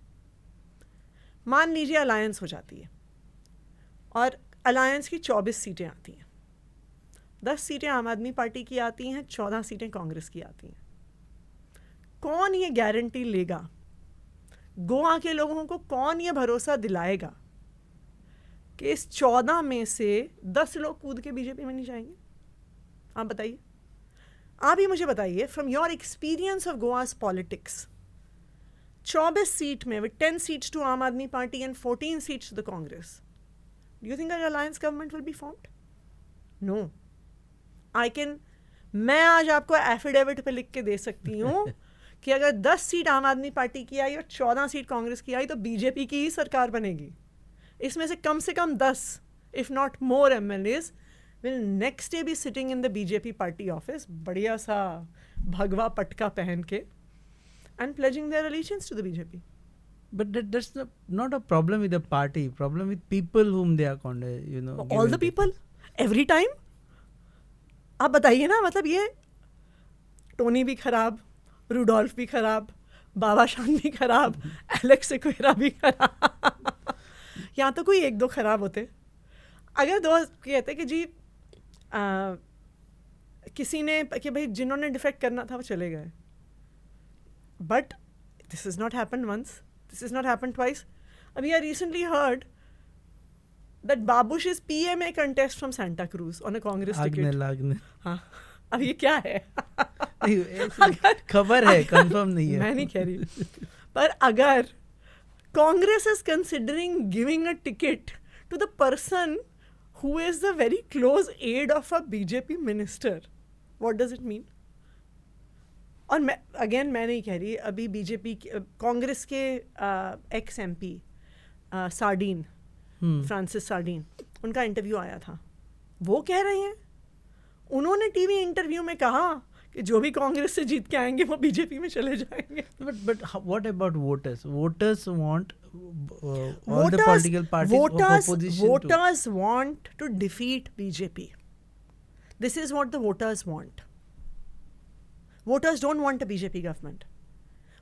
मान लीजिए अलायंस हो जाती है और अलायंस की 24 सीटें आती हैं, 10 सीटें आम आदमी पार्टी की आती हैं, 14 सीटें कांग्रेस की आती हैं। कौन ये गारंटी लेगा, गोवा के लोगों को कौन ये भरोसा दिलाएगा कि इस 14 में से 10 लोग कूद के बीजेपी में नहीं जाएंगे? आप बताइए, आप ही मुझे बताइए, from your experience of Goa's politics, 24 seat में with 10 seats to Aam Aadmi Party and 14 seats to the Congress, do you think an alliance government will be formed? No. मैं आज आपको एफिडेविट पे लिख के दे सकती हूँ कि अगर 10 सीट आम आदमी पार्टी की आई और 14 सीट कांग्रेस की आई तो बीजेपी की ही सरकार बनेगी। इसमें से कम 10 if not more MLAs will next day be sitting in the BJP party office, बढ़िया सा भगवा पटका पहन के, and pledging their allegiance to the BJP. But that's not a problem with the party, problem with people whom they are All the people, every time. आप बताइए ना, मतलब ये टोनी भी खराब, रुडोल्फ भी खराब, बाबाशान भी खराब, एलेक्स सिक्वेरा भी खराब, यहाँ तो कोई 1-2 खराब होते। अगर 2 कहते कि जी किसी ने कि भाई जिन्होंने डिफेक्ट करना था वो चले गए, but this has not happened once, this has not happened twice. We recently heard that Babushi's PMA contest from Santa Cruz on a Congress ticket. हाँ, अब ये क्या है? खबर है, कंफर्म नहीं है। मैं नहीं कह रही, पर अगर Congress is considering giving a ticket to the person who is the very close aide of a BJP minister, what does it mean? और मैं नहीं कह रही, अभी बीजेपी कांग्रेस के x MP sardine, Francis sardine, उनका इंटरव्यू आया था। वो कह रहे हैं, उन्होंने टीवी इंटरव्यू में कहा कि जो भी कांग्रेस से जीत के आएंगे वो बीजेपी में चले जाएंगे। But what about voters? Voters want all the political parties of opposition voters want to defeat BJP. This is what the voters want. Voters don't want a BJP government.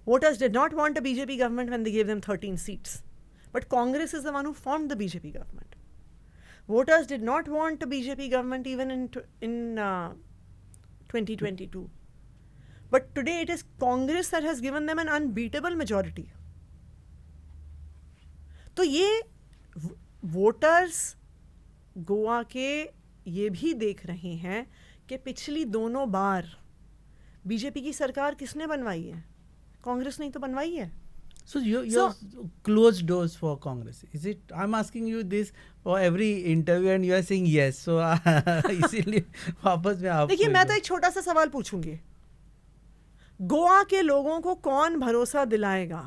Voters did not want a BJP government when they gave them 13 seats. But Congress is the one who formed the BJP government. Voters did not want a BJP government even in 2022. But today it is Congress that has given them an unbeatable majority. तो ये voters Goa के ये भी देख रहे हैं कि पिछली दोनों बार बीजेपी की सरकार किसने बनवाई है? कांग्रेस ने तो बनवाई है। So you're closed doors for Congress. Is it? I'm asking you this for every interview and you are saying yes. So इसीलिए वापस मैं आपको देखिए, मैं तो एक छोटा सा सवाल पूछूंगी, गोवा के लोगों को कौन भरोसा दिलाएगा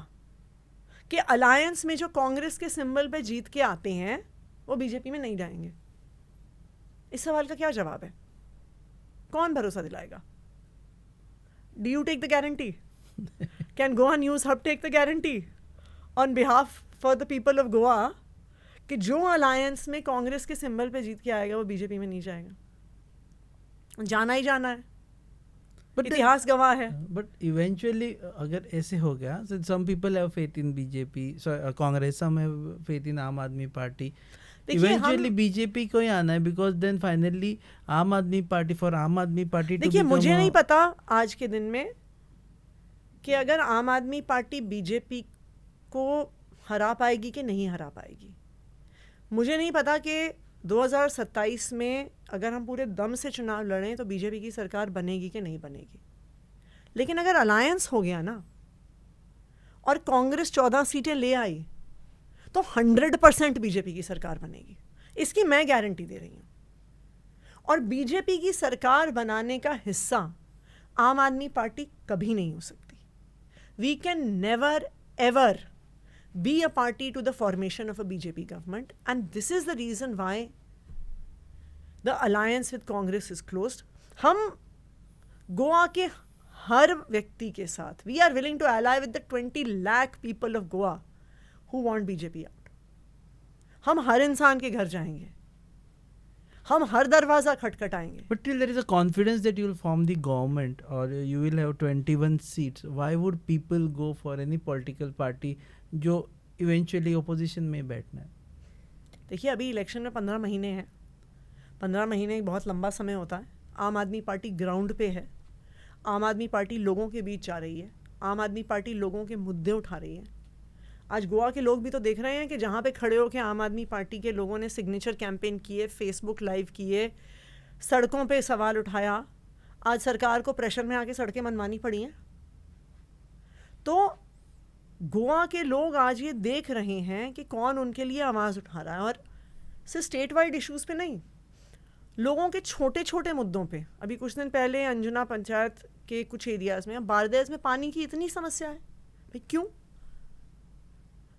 कि अलायंस में जो कांग्रेस के सिंबल पे जीत के आते हैं वो बीजेपी में नहीं जाएंगे? इस सवाल का क्या जवाब है? कौन भरोसा दिलाएगा? Do you take the guarantee? Can Goa News Hub take the guarantee on behalf for the people of Goa कि जो अलायंस में कांग्रेस के सिंबल पे जीत के आएगा वो बीजेपी में नहीं जाएगा? जाना ही जाना है, इतिहास गवाह है। But eventually अगर ऐसे हो गया, so some people have faith in BJP, so Congress, some have faith in आम आदमी पार्टी, देखिए इवेंचुअली हम बीजेपी को ही आना है, बिकॉज देन फाइनली आम आदमी पार्टी to देखिए become मुझे a- नहीं पता आज के दिन में कि अगर आम आदमी पार्टी बीजेपी को हरा पाएगी कि नहीं हरा पाएगी। मुझे नहीं पता कि 2027 में अगर हम पूरे दम से चुनाव लड़ें तो बीजेपी की सरकार बनेगी कि नहीं बनेगी। लेकिन अगर अलायंस हो गया ना और कांग्रेस 14 सीटें ले आई तो 100% बीजेपी की सरकार बनेगी, इसकी मैं गारंटी दे रही हूँ। और बीजेपी की सरकार बनाने का हिस्सा आम आदमी पार्टी कभी नहीं हो सकती। We can never ever be a party to the formation of a BJP government, and this is the reason why the alliance with Congress is closed. हम गोवा के हर व्यक्ति के साथ we are willing to ally with the 20 lakh people of Goa who want BJP out. हम हर इंसान के घर जाएंगे, हम हर दरवाजा खटखटाएंगे। But till there is a confidence that you will form the government or you will have 21 seats, why would people go for any political party जो eventually opposition में बैठना है? देखिए अभी इलेक्शन में 15 महीने हैं। 15 महीने एक बहुत लंबा समय होता है। आम आदमी पार्टी ग्राउंड पे है, आम आदमी पार्टी लोगों के बीच जा रही है, आम आदमी पार्टी लोगों के मुद्दे उठा रही है। आज गोवा के लोग भी तो देख रहे हैं कि जहाँ पे खड़े होकर आम आदमी पार्टी के लोगों ने सिग्नेचर कैंपेन किए, फेसबुक लाइव किए, सड़कों पे सवाल उठाया, आज सरकार को प्रेशर में आके सड़कें मनमानी पड़ी हैं। तो गोवा के लोग आज ये देख रहे हैं कि कौन उनके लिए आवाज़ उठा रहा है, और सिर्फ स्टेट वाइड इश्यूज़ पे नहीं, लोगों के छोटे छोटे मुद्दों पे। अभी कुछ दिन पहले अंजुना पंचायत के कुछ एरियाज़ में, बारदेस में पानी की इतनी समस्या है। भाई क्यों?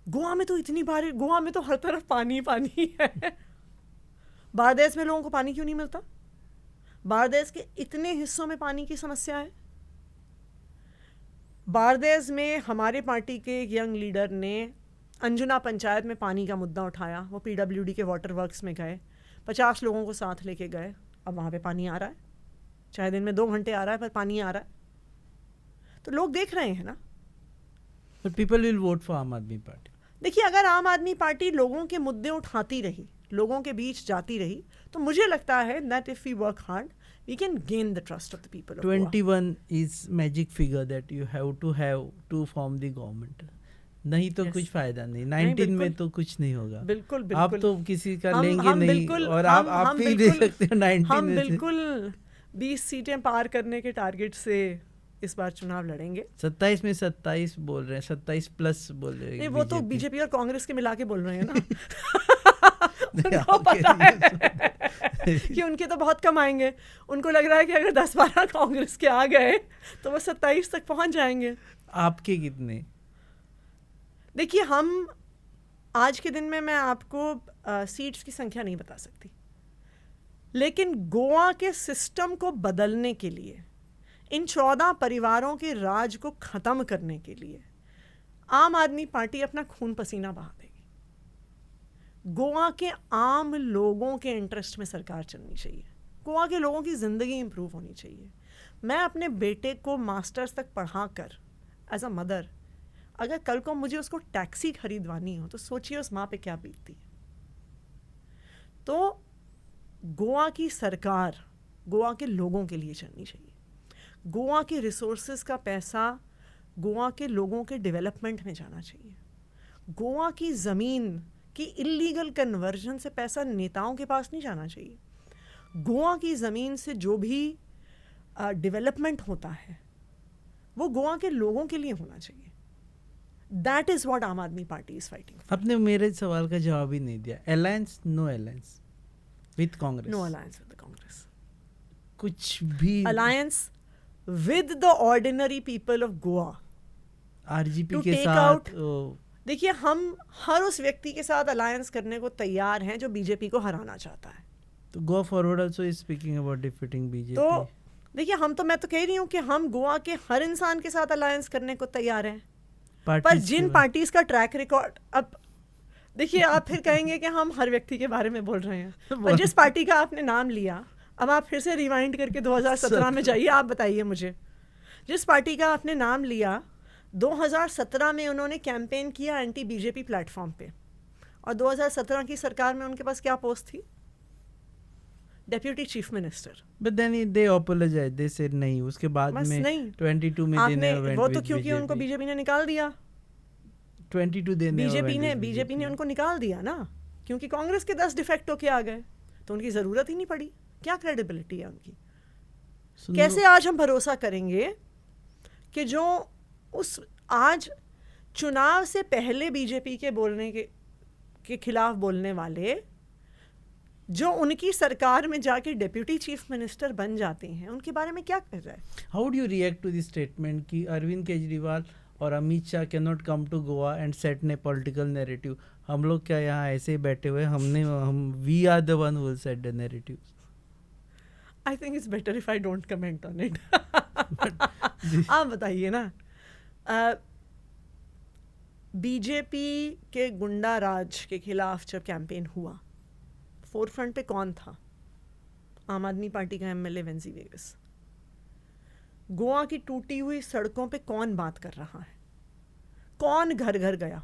गोवा में तो इतनी बारिश, गोवा में तो हर तरफ पानी पानी है। बारदेस में लोगों को पानी क्यों नहीं मिलता? बारदेस के इतने हिस्सों में पानी की समस्या है। बारदेस में हमारे पार्टी के एक यंग लीडर ने अंजुना पंचायत में पानी का मुद्दा उठाया। वो पीडब्ल्यूडी के वाटर वर्क्स में गए, 50 लोगों को साथ लेके गए। अब वहाँ पे पानी आ रहा है, चाहे दिन में 2 घंटे आ रहा है, पर पानी आ रहा है। तो लोग देख रहे हैं ना। But people will vote for आम आदमी पार्टी। देखिए अगर आम आदमी पार्टी लोगों के मुद्दे उठाती रही, लोगों के बीच जाती रही, तो मुझे लगता है that if we work hard we can gain the trust of the people of Goa. 21 is magic figure that you have to form the government. नहीं तो Yes. कुछ फायदा नहीं। 19 में बिल्कुल। तो कुछ नहीं होगा। बिल्कुल आप बिल्कुल तो किसी का हम- लेंगे हम नहीं, बिल्कुल- और हम- आप हम ही ले बिल्कुल- सकते हो 19 हम में से। बिल्कुल 20 सीटें पार करने के टारगेट से इस बार चुनाव लड़ेंगे। 27 में 27 बोल रहे हैं, 27 प्लस बोल रहे हैं नहीं, वो तो BJP। बीजेपी और कांग्रेस के मिला के बोल रहे हैं ना। नहीं, उनको आपके पता लिए है कि उनके तो बहुत कम आएंगे। उनको लग रहा है कि अगर 10-12 कांग्रेस के आ गए तो वो 27 तक पहुंच जाएंगे। आपके कितने? देखिए हम आज के दिन में मैं आपको सीट्स की संख्या नहीं बता सकती, लेकिन गोवा के सिस्टम को बदलने के लिए, इन 14 परिवारों के राज को ख़त्म करने के लिए आम आदमी पार्टी अपना खून पसीना बहा देगी। गोवा के आम लोगों के इंटरेस्ट में सरकार चलनी चाहिए। गोवा के लोगों की ज़िंदगी इम्प्रूव होनी चाहिए। मैं अपने बेटे को मास्टर्स तक पढ़ाकर एज अ मदर, अगर कल को मुझे उसको टैक्सी खरीदवानी हो तो सोचिए उस माँ पे क्या बीतती है। तो गोवा की सरकार गोवा के लोगों के लिए चलनी चाहिए। गोवा के रिसोर्सेज का पैसा गोवा के लोगों के डेवलपमेंट में जाना चाहिए। गोवा की ज़मीन की इलीगल कन्वर्जन से पैसा नेताओं के पास नहीं जाना चाहिए। गोवा की ज़मीन से जो भी डेवलपमेंट होता है वो गोवा के लोगों के लिए होना चाहिए। दैट इज़ व्हाट आम आदमी पार्टी इज़ फाइटिंग। आपने मेरे सवाल का जवाब ही नहीं दिया। Alliance, no alliance with Congress? No alliance with the Congress. कुछ भी alliance with the ordinary people of Goa. RGP to के take साथ out- देखिए हम हर उस व्यक्ति के साथ अलायंस करने को तैयार हैं जो बीजेपी को हराना चाहता है। तो go forward also is speaking about defeating BJP. तो देखिए मैं तो कह रही हूँ कि हम गोवा के हर इंसान के साथ अलायंस करने को तैयार हैं, पर जिन पार्टीज का ट्रैक रिकॉर्ड, अब देखिए आप फिर कहेंगे कि हम हर व्यक्ति के बारे में बोल रहे हैं, पर जिस पार्टी का आपने नाम लिया, अब आप फिर से रिवाइंड करके 2017 में जाइए। आप बताइए मुझे, जिस पार्टी का आपने नाम लिया 2017 में उन्होंने कैंपेन किया एंटी बीजेपी प्लेटफॉर्म पे, और 2017 की सरकार में उनके पास क्या पोस्ट थी? Deputy chief minister. But then they apologise, they said नहीं, उसके बाद बस में नहीं। 22 में आपने देने वो तो क्योंकि उनको बीजेपी ने निकाल दिया, 22 देने बीजेपी ने उनको निकाल दिया ना, क्योंकि कांग्रेस के 10 डिफेक्ट होके आ गए, तो उनकी ज़रूरत ही नहीं पड़ी। क्या क्रेडिबिलिटी है उनकी? कैसे आज हम भरोसा करेंगे कि जो उस आज चुनाव से पहले बीजेपी के बोलने के खिलाफ बोलने वाले, जो उनकी सरकार में जाके डेप्यूटी चीफ मिनिस्टर बन जाते हैं, उनके बारे में क्या कर रहा है? How do you react to this statement कि अरविंद केजरीवाल और Amit Shah can not come to Goa and set the political narrative? हम लोग क्या यहाँ ऐसे ही बैठे हुए, हम we are the one who will set the narrative? I think it's better if I don't comment on it. आप बताइए ना, बीजेपी के गुंडा राज के खिलाफ जब कैंपेन हुआ, फोरफ्रंट पे कौन था? आम आदमी पार्टी का एमएलए वेंजी वेगस। गोवा की टूटी हुई सड़कों पे कौन बात कर रहा है? कौन घर घर गया?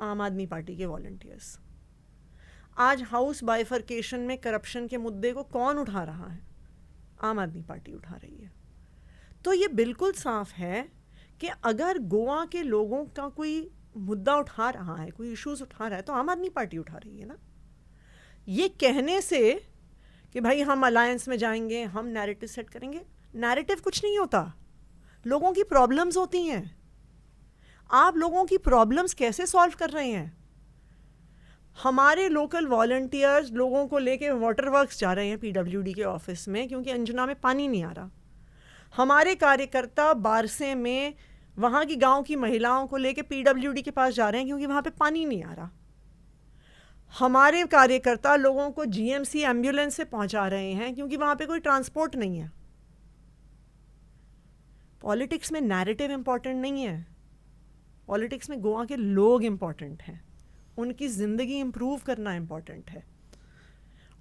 आम आदमी पार्टी के वॉलंटियर्स। आज हाउस बाइफर्केशन में करप्शन के मुद्दे को कौन उठा रहा है? आम आदमी पार्टी उठा रही है। तो ये बिल्कुल साफ है कि अगर गोवा के लोगों का कोई मुद्दा उठा रहा है, कोई इश्यूज उठा रहा है, तो आम आदमी पार्टी उठा रही है ना। ये कहने से कि भाई हम अलायंस में जाएंगे, हम नैरेटिव सेट करेंगे, नैरेटिव कुछ नहीं होता। लोगों की प्रॉब्लम्स होती हैं। आप लोगों की प्रॉब्लम्स कैसे सॉल्व कर रहे हैं? हमारे लोकल वॉलंटियर्स लोगों को लेके वाटर वर्क्स जा रहे हैं पीडब्ल्यूडी के ऑफिस में, क्योंकि अंजुना में पानी नहीं आ रहा। हमारे कार्यकर्ता बारसे में वहाँ की गांव की महिलाओं को लेके पीडब्ल्यूडी के पास जा रहे हैं, क्योंकि वहाँ पे पानी नहीं आ रहा। हमारे कार्यकर्ता लोगों को जीएमसी एम्बुलेंस से पहुंचा रहे हैं, क्योंकि वहाँ पे कोई ट्रांसपोर्ट नहीं है। पॉलिटिक्स में नैरेटिव इम्पॉर्टेंट नहीं है। पॉलिटिक्स में गोवा के लोग इम्पॉर्टेंट हैं, उनकी ज़िंदगी इम्प्रूव करना इम्पॉर्टेंट है।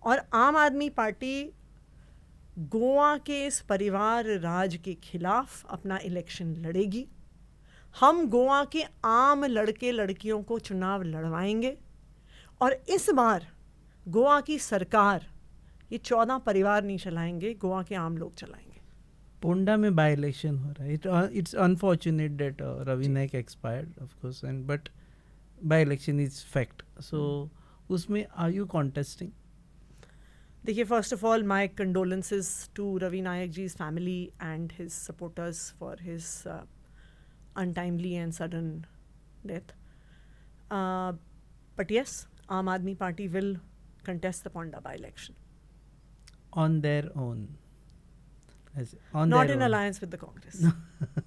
और आम आदमी पार्टी गोवा के इस परिवार राज के खिलाफ अपना इलेक्शन लड़ेगी। हम गोवा के आम लड़के लड़कियों को चुनाव लड़वाएंगे, और इस बार गोवा की सरकार ये 14 परिवार नहीं चलाएंगे, गोवा के आम लोग चलाएंगे। पोंडा में बाई इलेक्शन हो रहा है। It's unfortunate that Ravi Naik expired of course, and but by election is fact. So उसमें आर यू कॉन्टेस्टिंग? देखिए, first of all my condolences to Ravi Naik ji's family and his supporters for his untimely and sudden death. But yes, Aam Aadmi Party will contest the Ponda by-election. On their own? Not in alliance with the Congress.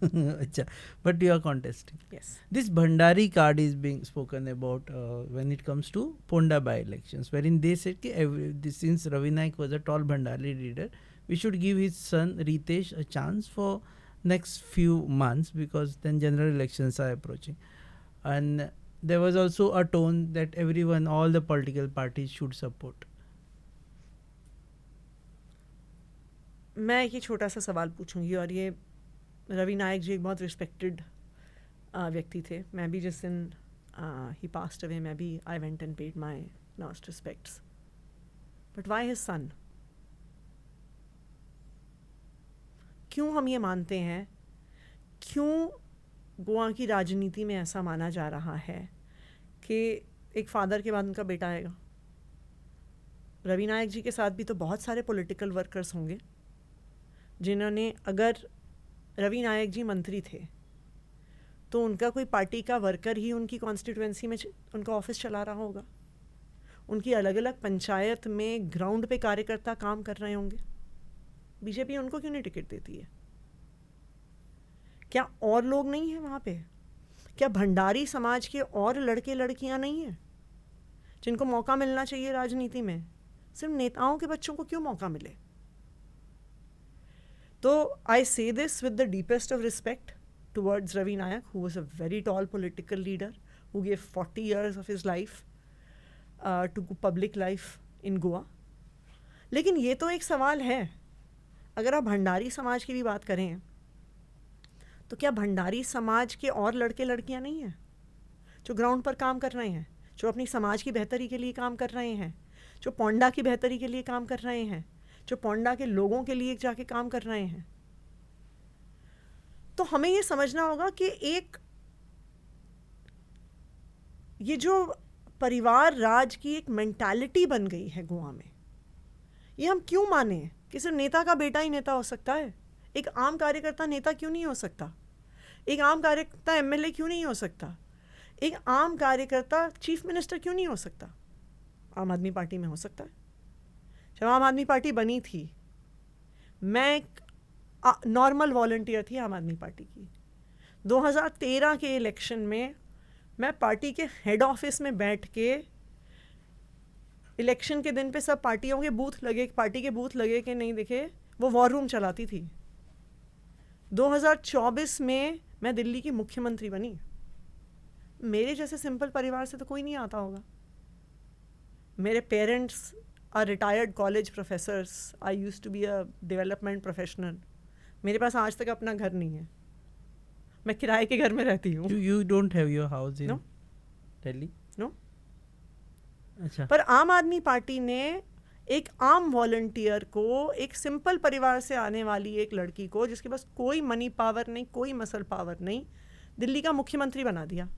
Achha, but you are contesting. Yes. This Bhandari card is being spoken about when it comes to Ponda by-elections, wherein they said that since Ravi Naik was a tall Bhandari leader, we should give his son Ritesh a chance for next few months, because then general elections are approaching. And there was also a tone that everyone, all the political parties should support. मैं एक ही छोटा सा सवाल पूछूंगी, और ये रवि नायक जी एक बहुत रिस्पेक्टेड व्यक्ति थे। मैं भी जिस दिन ही पास्ट अवे, मैं भी I went and paid my last respects. But why his son? क्यों हम ये मानते हैं, क्यों गोवा की राजनीति में ऐसा माना जा रहा है कि एक फादर के बाद उनका बेटा आएगा? रवि नायक जी के साथ भी तो बहुत सारे पॉलिटिकल वर्कर्स होंगे जिन्होंने, अगर रवि नायक जी मंत्री थे तो उनका कोई पार्टी का वर्कर ही उनकी कॉन्स्टिट्यूएंसी में उनका ऑफिस चला रहा होगा। उनकी अलग अलग पंचायत में ग्राउंड पे कार्यकर्ता काम कर रहे होंगे। बीजेपी उनको क्यों नहीं टिकट देती है? क्या और लोग नहीं हैं वहाँ पे? क्या भंडारी समाज के और लड़के लड़कियाँ नहीं हैं जिनको मौका मिलना चाहिए राजनीति में? सिर्फ नेताओं के बच्चों को क्यों मौका मिले? तो आई से this with the deepest of respect towards Ravi Nayak, who was a very tall political leader who gave 40 years of his life to public life in Goa. लेकिन ये तो एक सवाल है, अगर आप भंडारी समाज की भी बात करें तो क्या भंडारी समाज के और लड़के लड़कियां नहीं हैं जो ग्राउंड पर काम कर रहे हैं, जो अपनी समाज की बेहतरी के लिए काम कर रहे हैं, जो पोंडा की बेहतरी के लिए काम कर रहे हैं, जो पोंडा के लोगों के लिए जाके काम कर रहे हैं। तो हमें ये समझना होगा कि ये जो परिवार राज की एक मेंटालिटी बन गई है गोवा में, ये हम क्यों माने कि सिर्फ नेता का बेटा ही नेता हो सकता है? एक आम कार्यकर्ता नेता क्यों नहीं हो सकता? एक आम कार्यकर्ता एमएलए क्यों नहीं हो सकता? एक आम कार्यकर्ता चीफ मिनिस्टर क्यों नहीं हो सकता? आम आदमी पार्टी में हो सकता है। जब आम आदमी पार्टी बनी थी, मैं एक नॉर्मल वॉलंटियर थी आम आदमी पार्टी की। 2013 के इलेक्शन में मैं पार्टी के हेड ऑफिस में बैठ के, इलेक्शन के दिन पे सब पार्टियों के बूथ लगे, पार्टी के बूथ लगे कि नहीं दिखे, वो वॉर रूम चलाती थी। 2024 में मैं दिल्ली की मुख्यमंत्री बनी। मेरे जैसे सिंपल परिवार से तो कोई नहीं आता होगा। मेरे parents are retired college professors, I used to be a development professional. मेरे पास आज तक अपना घर नहीं है, मैं किराए के घर में रहती हूँ। You don't have your house in No. Delhi? No. अच्छा। पर आम आदमी पार्टी ने एक आम वॉलंटियर को, एक सिंपल परिवार से आने वाली एक लड़की को जिसके पास कोई मनी पावर नहीं, कोई मसल पावर नहीं, दिल्ली का मुख्यमंत्री बना दिया।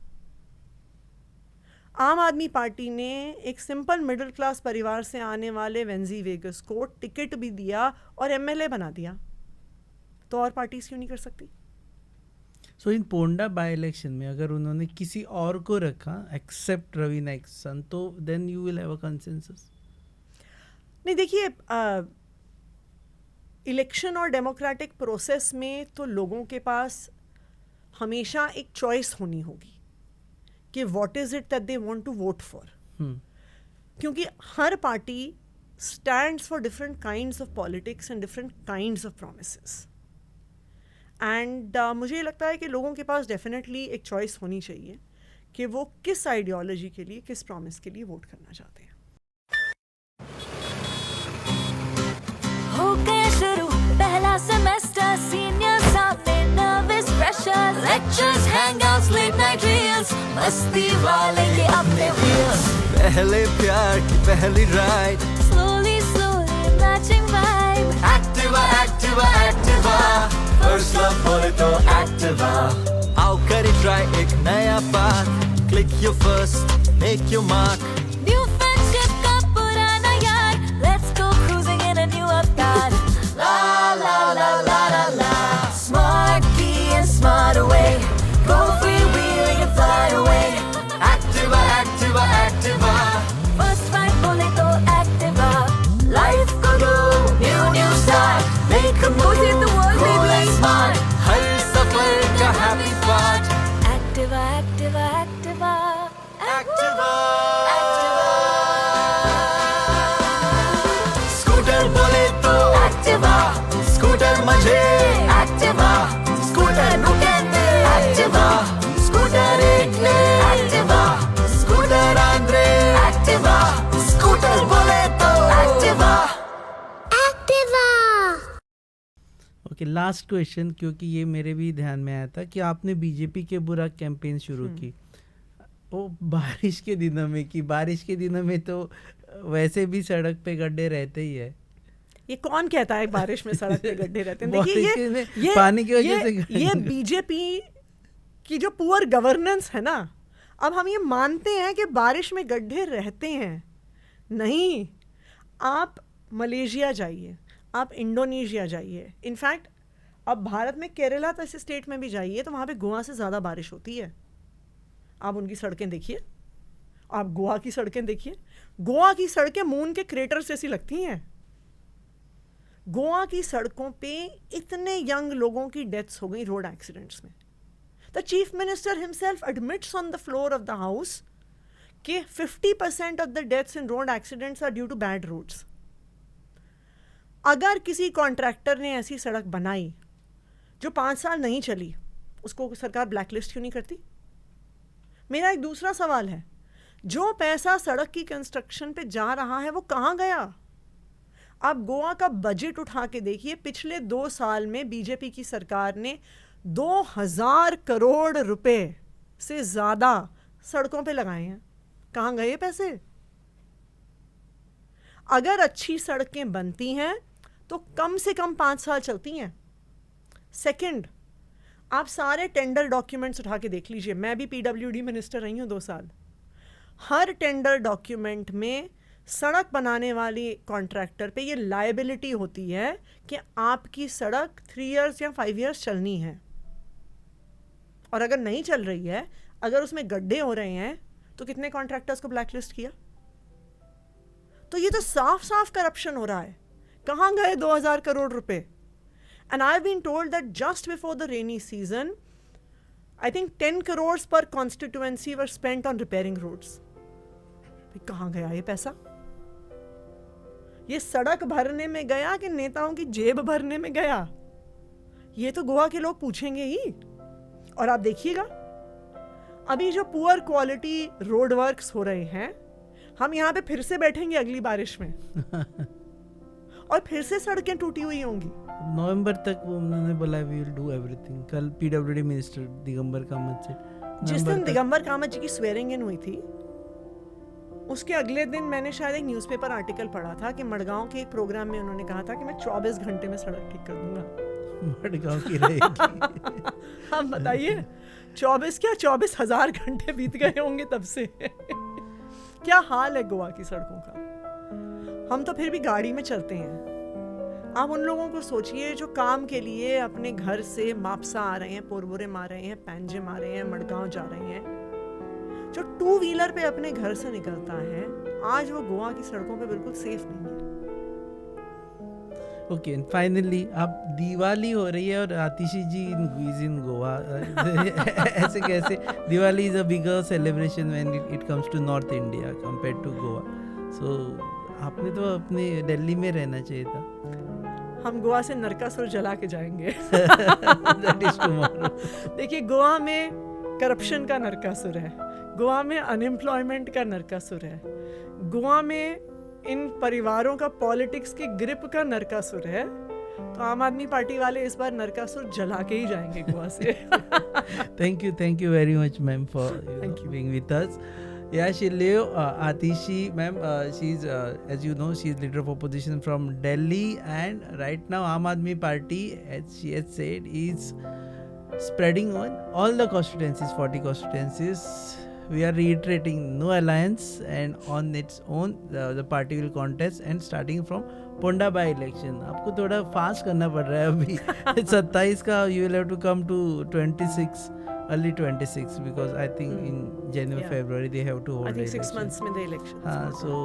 आम आदमी पार्टी ने एक सिंपल मिडिल क्लास परिवार से आने वाले वेंजी वेगस को टिकट भी दिया और एमएलए बना दिया। तो और पार्टीज क्यों नहीं कर सकती? So in Ponda by election में अगर उन्होंने किसी और को रखा एक्सेप्ट रवीना एक्सन, तो then you will have a consensus? नहीं, देखिए, इलेक्शन और डेमोक्रेटिक प्रोसेस में तो लोगों के पास हमेशा एक चॉइस होनी होगी कि what is it that they want to vote for, क्योंकि हर party stands for different kinds of politics and different kinds of promises. And मुझे लगता है कि लोगों के पास डेफिनेटली एक चॉइस होनी चाहिए कि वो किस आइडियोलॉजी के लिए, किस प्रॉमिस के लिए वोट करना चाहते हैं। हो गया शुरू पहला सेमेस्टर, सीनियर सामने nervous freshers, lectures, hangouts, late night reels, मस्ती वाले ये अपने व्हील्स, पहले प्यार की पहली ride, slowly slowly matching vibe, Activa Activa Activa, first love बोले तो एक्टिवा, आओ करें ट्राई एक नया path, click your first, make your mark, new friendship का पुराना यार, let's go cruising in a new avatar, la la la la la la, smart key and smart away, go freewheeling and fly away, Activa Activa Activa, first ride बोले तो Activa, life को दो new start, make a move in the world, cool and smart, smart, हर सफर का happy part, activa activa activa Activa scooter बोले तो activa scooter मजे, activa scooter रुकेंगे, activa scooter एक ले, activa scooter Andre, activa scooter बोले तो activa activa okay, last question, क्योंकि ये मेरे भी ध्यान में आया था कि आपने बीजेपी के बुरा कैंपेन शुरू की वो बारिश के दिनों में की। बारिश के दिनों में तो वैसे भी सड़क पे गड्ढे रहते ही है। ये कौन कहता है बारिश में सड़क पे गड्ढे रहते हैं? बारिश देखिए, में ये पानी की वजह से ये गड्ढे। बीजेपी की जो पुअर गवर्नेंस है ना, अब हम ये मानते हैं कि बारिश में गड्ढे रहते हैं। नहीं, आप मलेशिया जाइए, आप इंडोनेशिया जाइए, इनफैक्ट अब भारत में केरला जैसे स्टेट में भी जाइए तो वहाँ पे गोवा से ज़्यादा बारिश होती है। आप उनकी सड़कें देखिए, आप गोवा की सड़कें देखिए। गोवा की सड़कें मून के क्रेटर जैसी लगती हैं। गोवा की सड़कों पे इतने यंग लोगों की डेथ्स हो गई रोड एक्सीडेंट्स में। The chief minister himself admits on the floor of the house कि 50% of the deaths in road accidents are due to bad roads. अगर किसी कॉन्ट्रैक्टर ने ऐसी सड़क बनाई जो 5 साल नहीं चली, उसको सरकार ब्लैकलिस्ट क्यों नहीं करती? मेरा एक दूसरा सवाल है, जो पैसा सड़क की कंस्ट्रक्शन पे जा रहा है वो कहाँ गया? आप गोवा का बजट उठा के देखिए, पिछले 2 साल में बीजेपी की सरकार ने 2000 करोड़ रुपए से ज़्यादा सड़कों पे लगाए हैं। कहाँ गए पैसे? अगर अच्छी सड़कें बनती हैं तो कम से कम 5 साल चलती हैं। सेकंड, आप सारे टेंडर डॉक्यूमेंट्स उठा के देख लीजिए। मैं भी पीडब्ल्यूडी मिनिस्टर रही हूँ 2 साल। हर टेंडर डॉक्यूमेंट में सड़क बनाने वाली कॉन्ट्रैक्टर पे ये लायबिलिटी होती है कि आपकी सड़क 3 इयर्स या 5 इयर्स चलनी है, और अगर नहीं चल रही है, अगर उसमें गड्ढे हो रहे हैं, तो कितने कॉन्ट्रैक्टर्स को ब्लैकलिस्ट किया? तो ये तो साफ साफ करप्शन हो रहा है। कहाँ गए 2000 करोड़ रुपए? And I've been told that just before the rainy season, I think 10 crores per constituency were spent on repairing roads. भाई कहाँ गया ये पैसा? ये सड़क भरने में गया कि नेताओं की जेब भरने में गया? ये तो गोवा के लोग पूछेंगे ही। और आप देखिएगा, अभी जो पुअर क्वालिटी रोड वर्क्स हो रहे हैं, हम यहाँ पे फिर से बैठेंगे अगली बारिश में और फिर से सड़कें टूटी हुई होंगी। नवंबर तक वो उन्होंने बोला वी विल डू एवरीथिंग। कल पीडब्ल्यूडी मिनिस्टर दिगंबर कामत से जिस दिन दिगंबर कामत जी की स्वेरिंग इन हुई थी, उसके अगले दिन मैंने शायद एक न्यूज़पेपर आर्टिकल पढ़ा था कि मडगांव के एक प्रोग्राम में उन्होंने कहा था कि मैं 24 घंटे में सड़क ठीक कर दूंगा। मडगांव की रहेगी। हम बताइए, 24 क्या 24,000 घंटे बीत गए होंगे तब से। क्या हाल है गोवा की सड़कों का। हम तो फिर भी गाड़ी में चलते हैं। आप उन लोगों को सोचिए जो काम के लिए अपने घर से मापसा आ रहे हैं, पोरबोरेम आ रहे हैं, पैंजिम आ रहे हैं, मडगांव जा रहे हैं, जो 2 व्हीलर पे अपने घर से निकलता है, आज वो गोवा की सड़कों पे बिल्कुल सेफ नहीं है। ओके, फाइनली अब दिवाली हो रही है और आतिशी जी इज इन गोवा। ऐसे कैसे? Diwali is a bigger celebration when it comes to north India compared to Goa. So आपने तो अपने दिल्ली में रहना चाहिए था। हम गोवा से नरकासुर जला के जाएंगे। That is tomorrow. देखिए, गोवा में करप्शन का नरकासुर है, गोवा में अनएम्प्लॉयमेंट का नरकासुर है, गोवा में इन परिवारों का पॉलिटिक्स की ग्रिप का नरकासुर है। तो आम आदमी पार्टी वाले इस बार नरकासुर जला के ही जाएंगे गोवा से। Thank you very much, ma'am, for Thank you. being with us. Yeah, Shileo, Atishi, ma'am, she's, as you know, she's leader of opposition from Delhi, and right now Aam Aadmi Party, as she has said, is spreading on all the constituencies, 40 constituencies. We are reiterating no alliance, and on its own, the party will contest, and starting from Ponda by election. आपको थोड़ा fast करना पड़ रहा है अभी। 27 का you will have to come to 26. Early 26, because I think in January, Yeah. February they have to hold I think 6 election. months में the election. So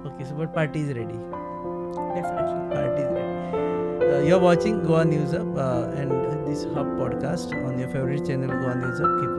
okay, so but party is ready. Definitely. Party is ready. You're watching Goa News Up and this Hub podcast on your favorite channel, Goa News Up. Keep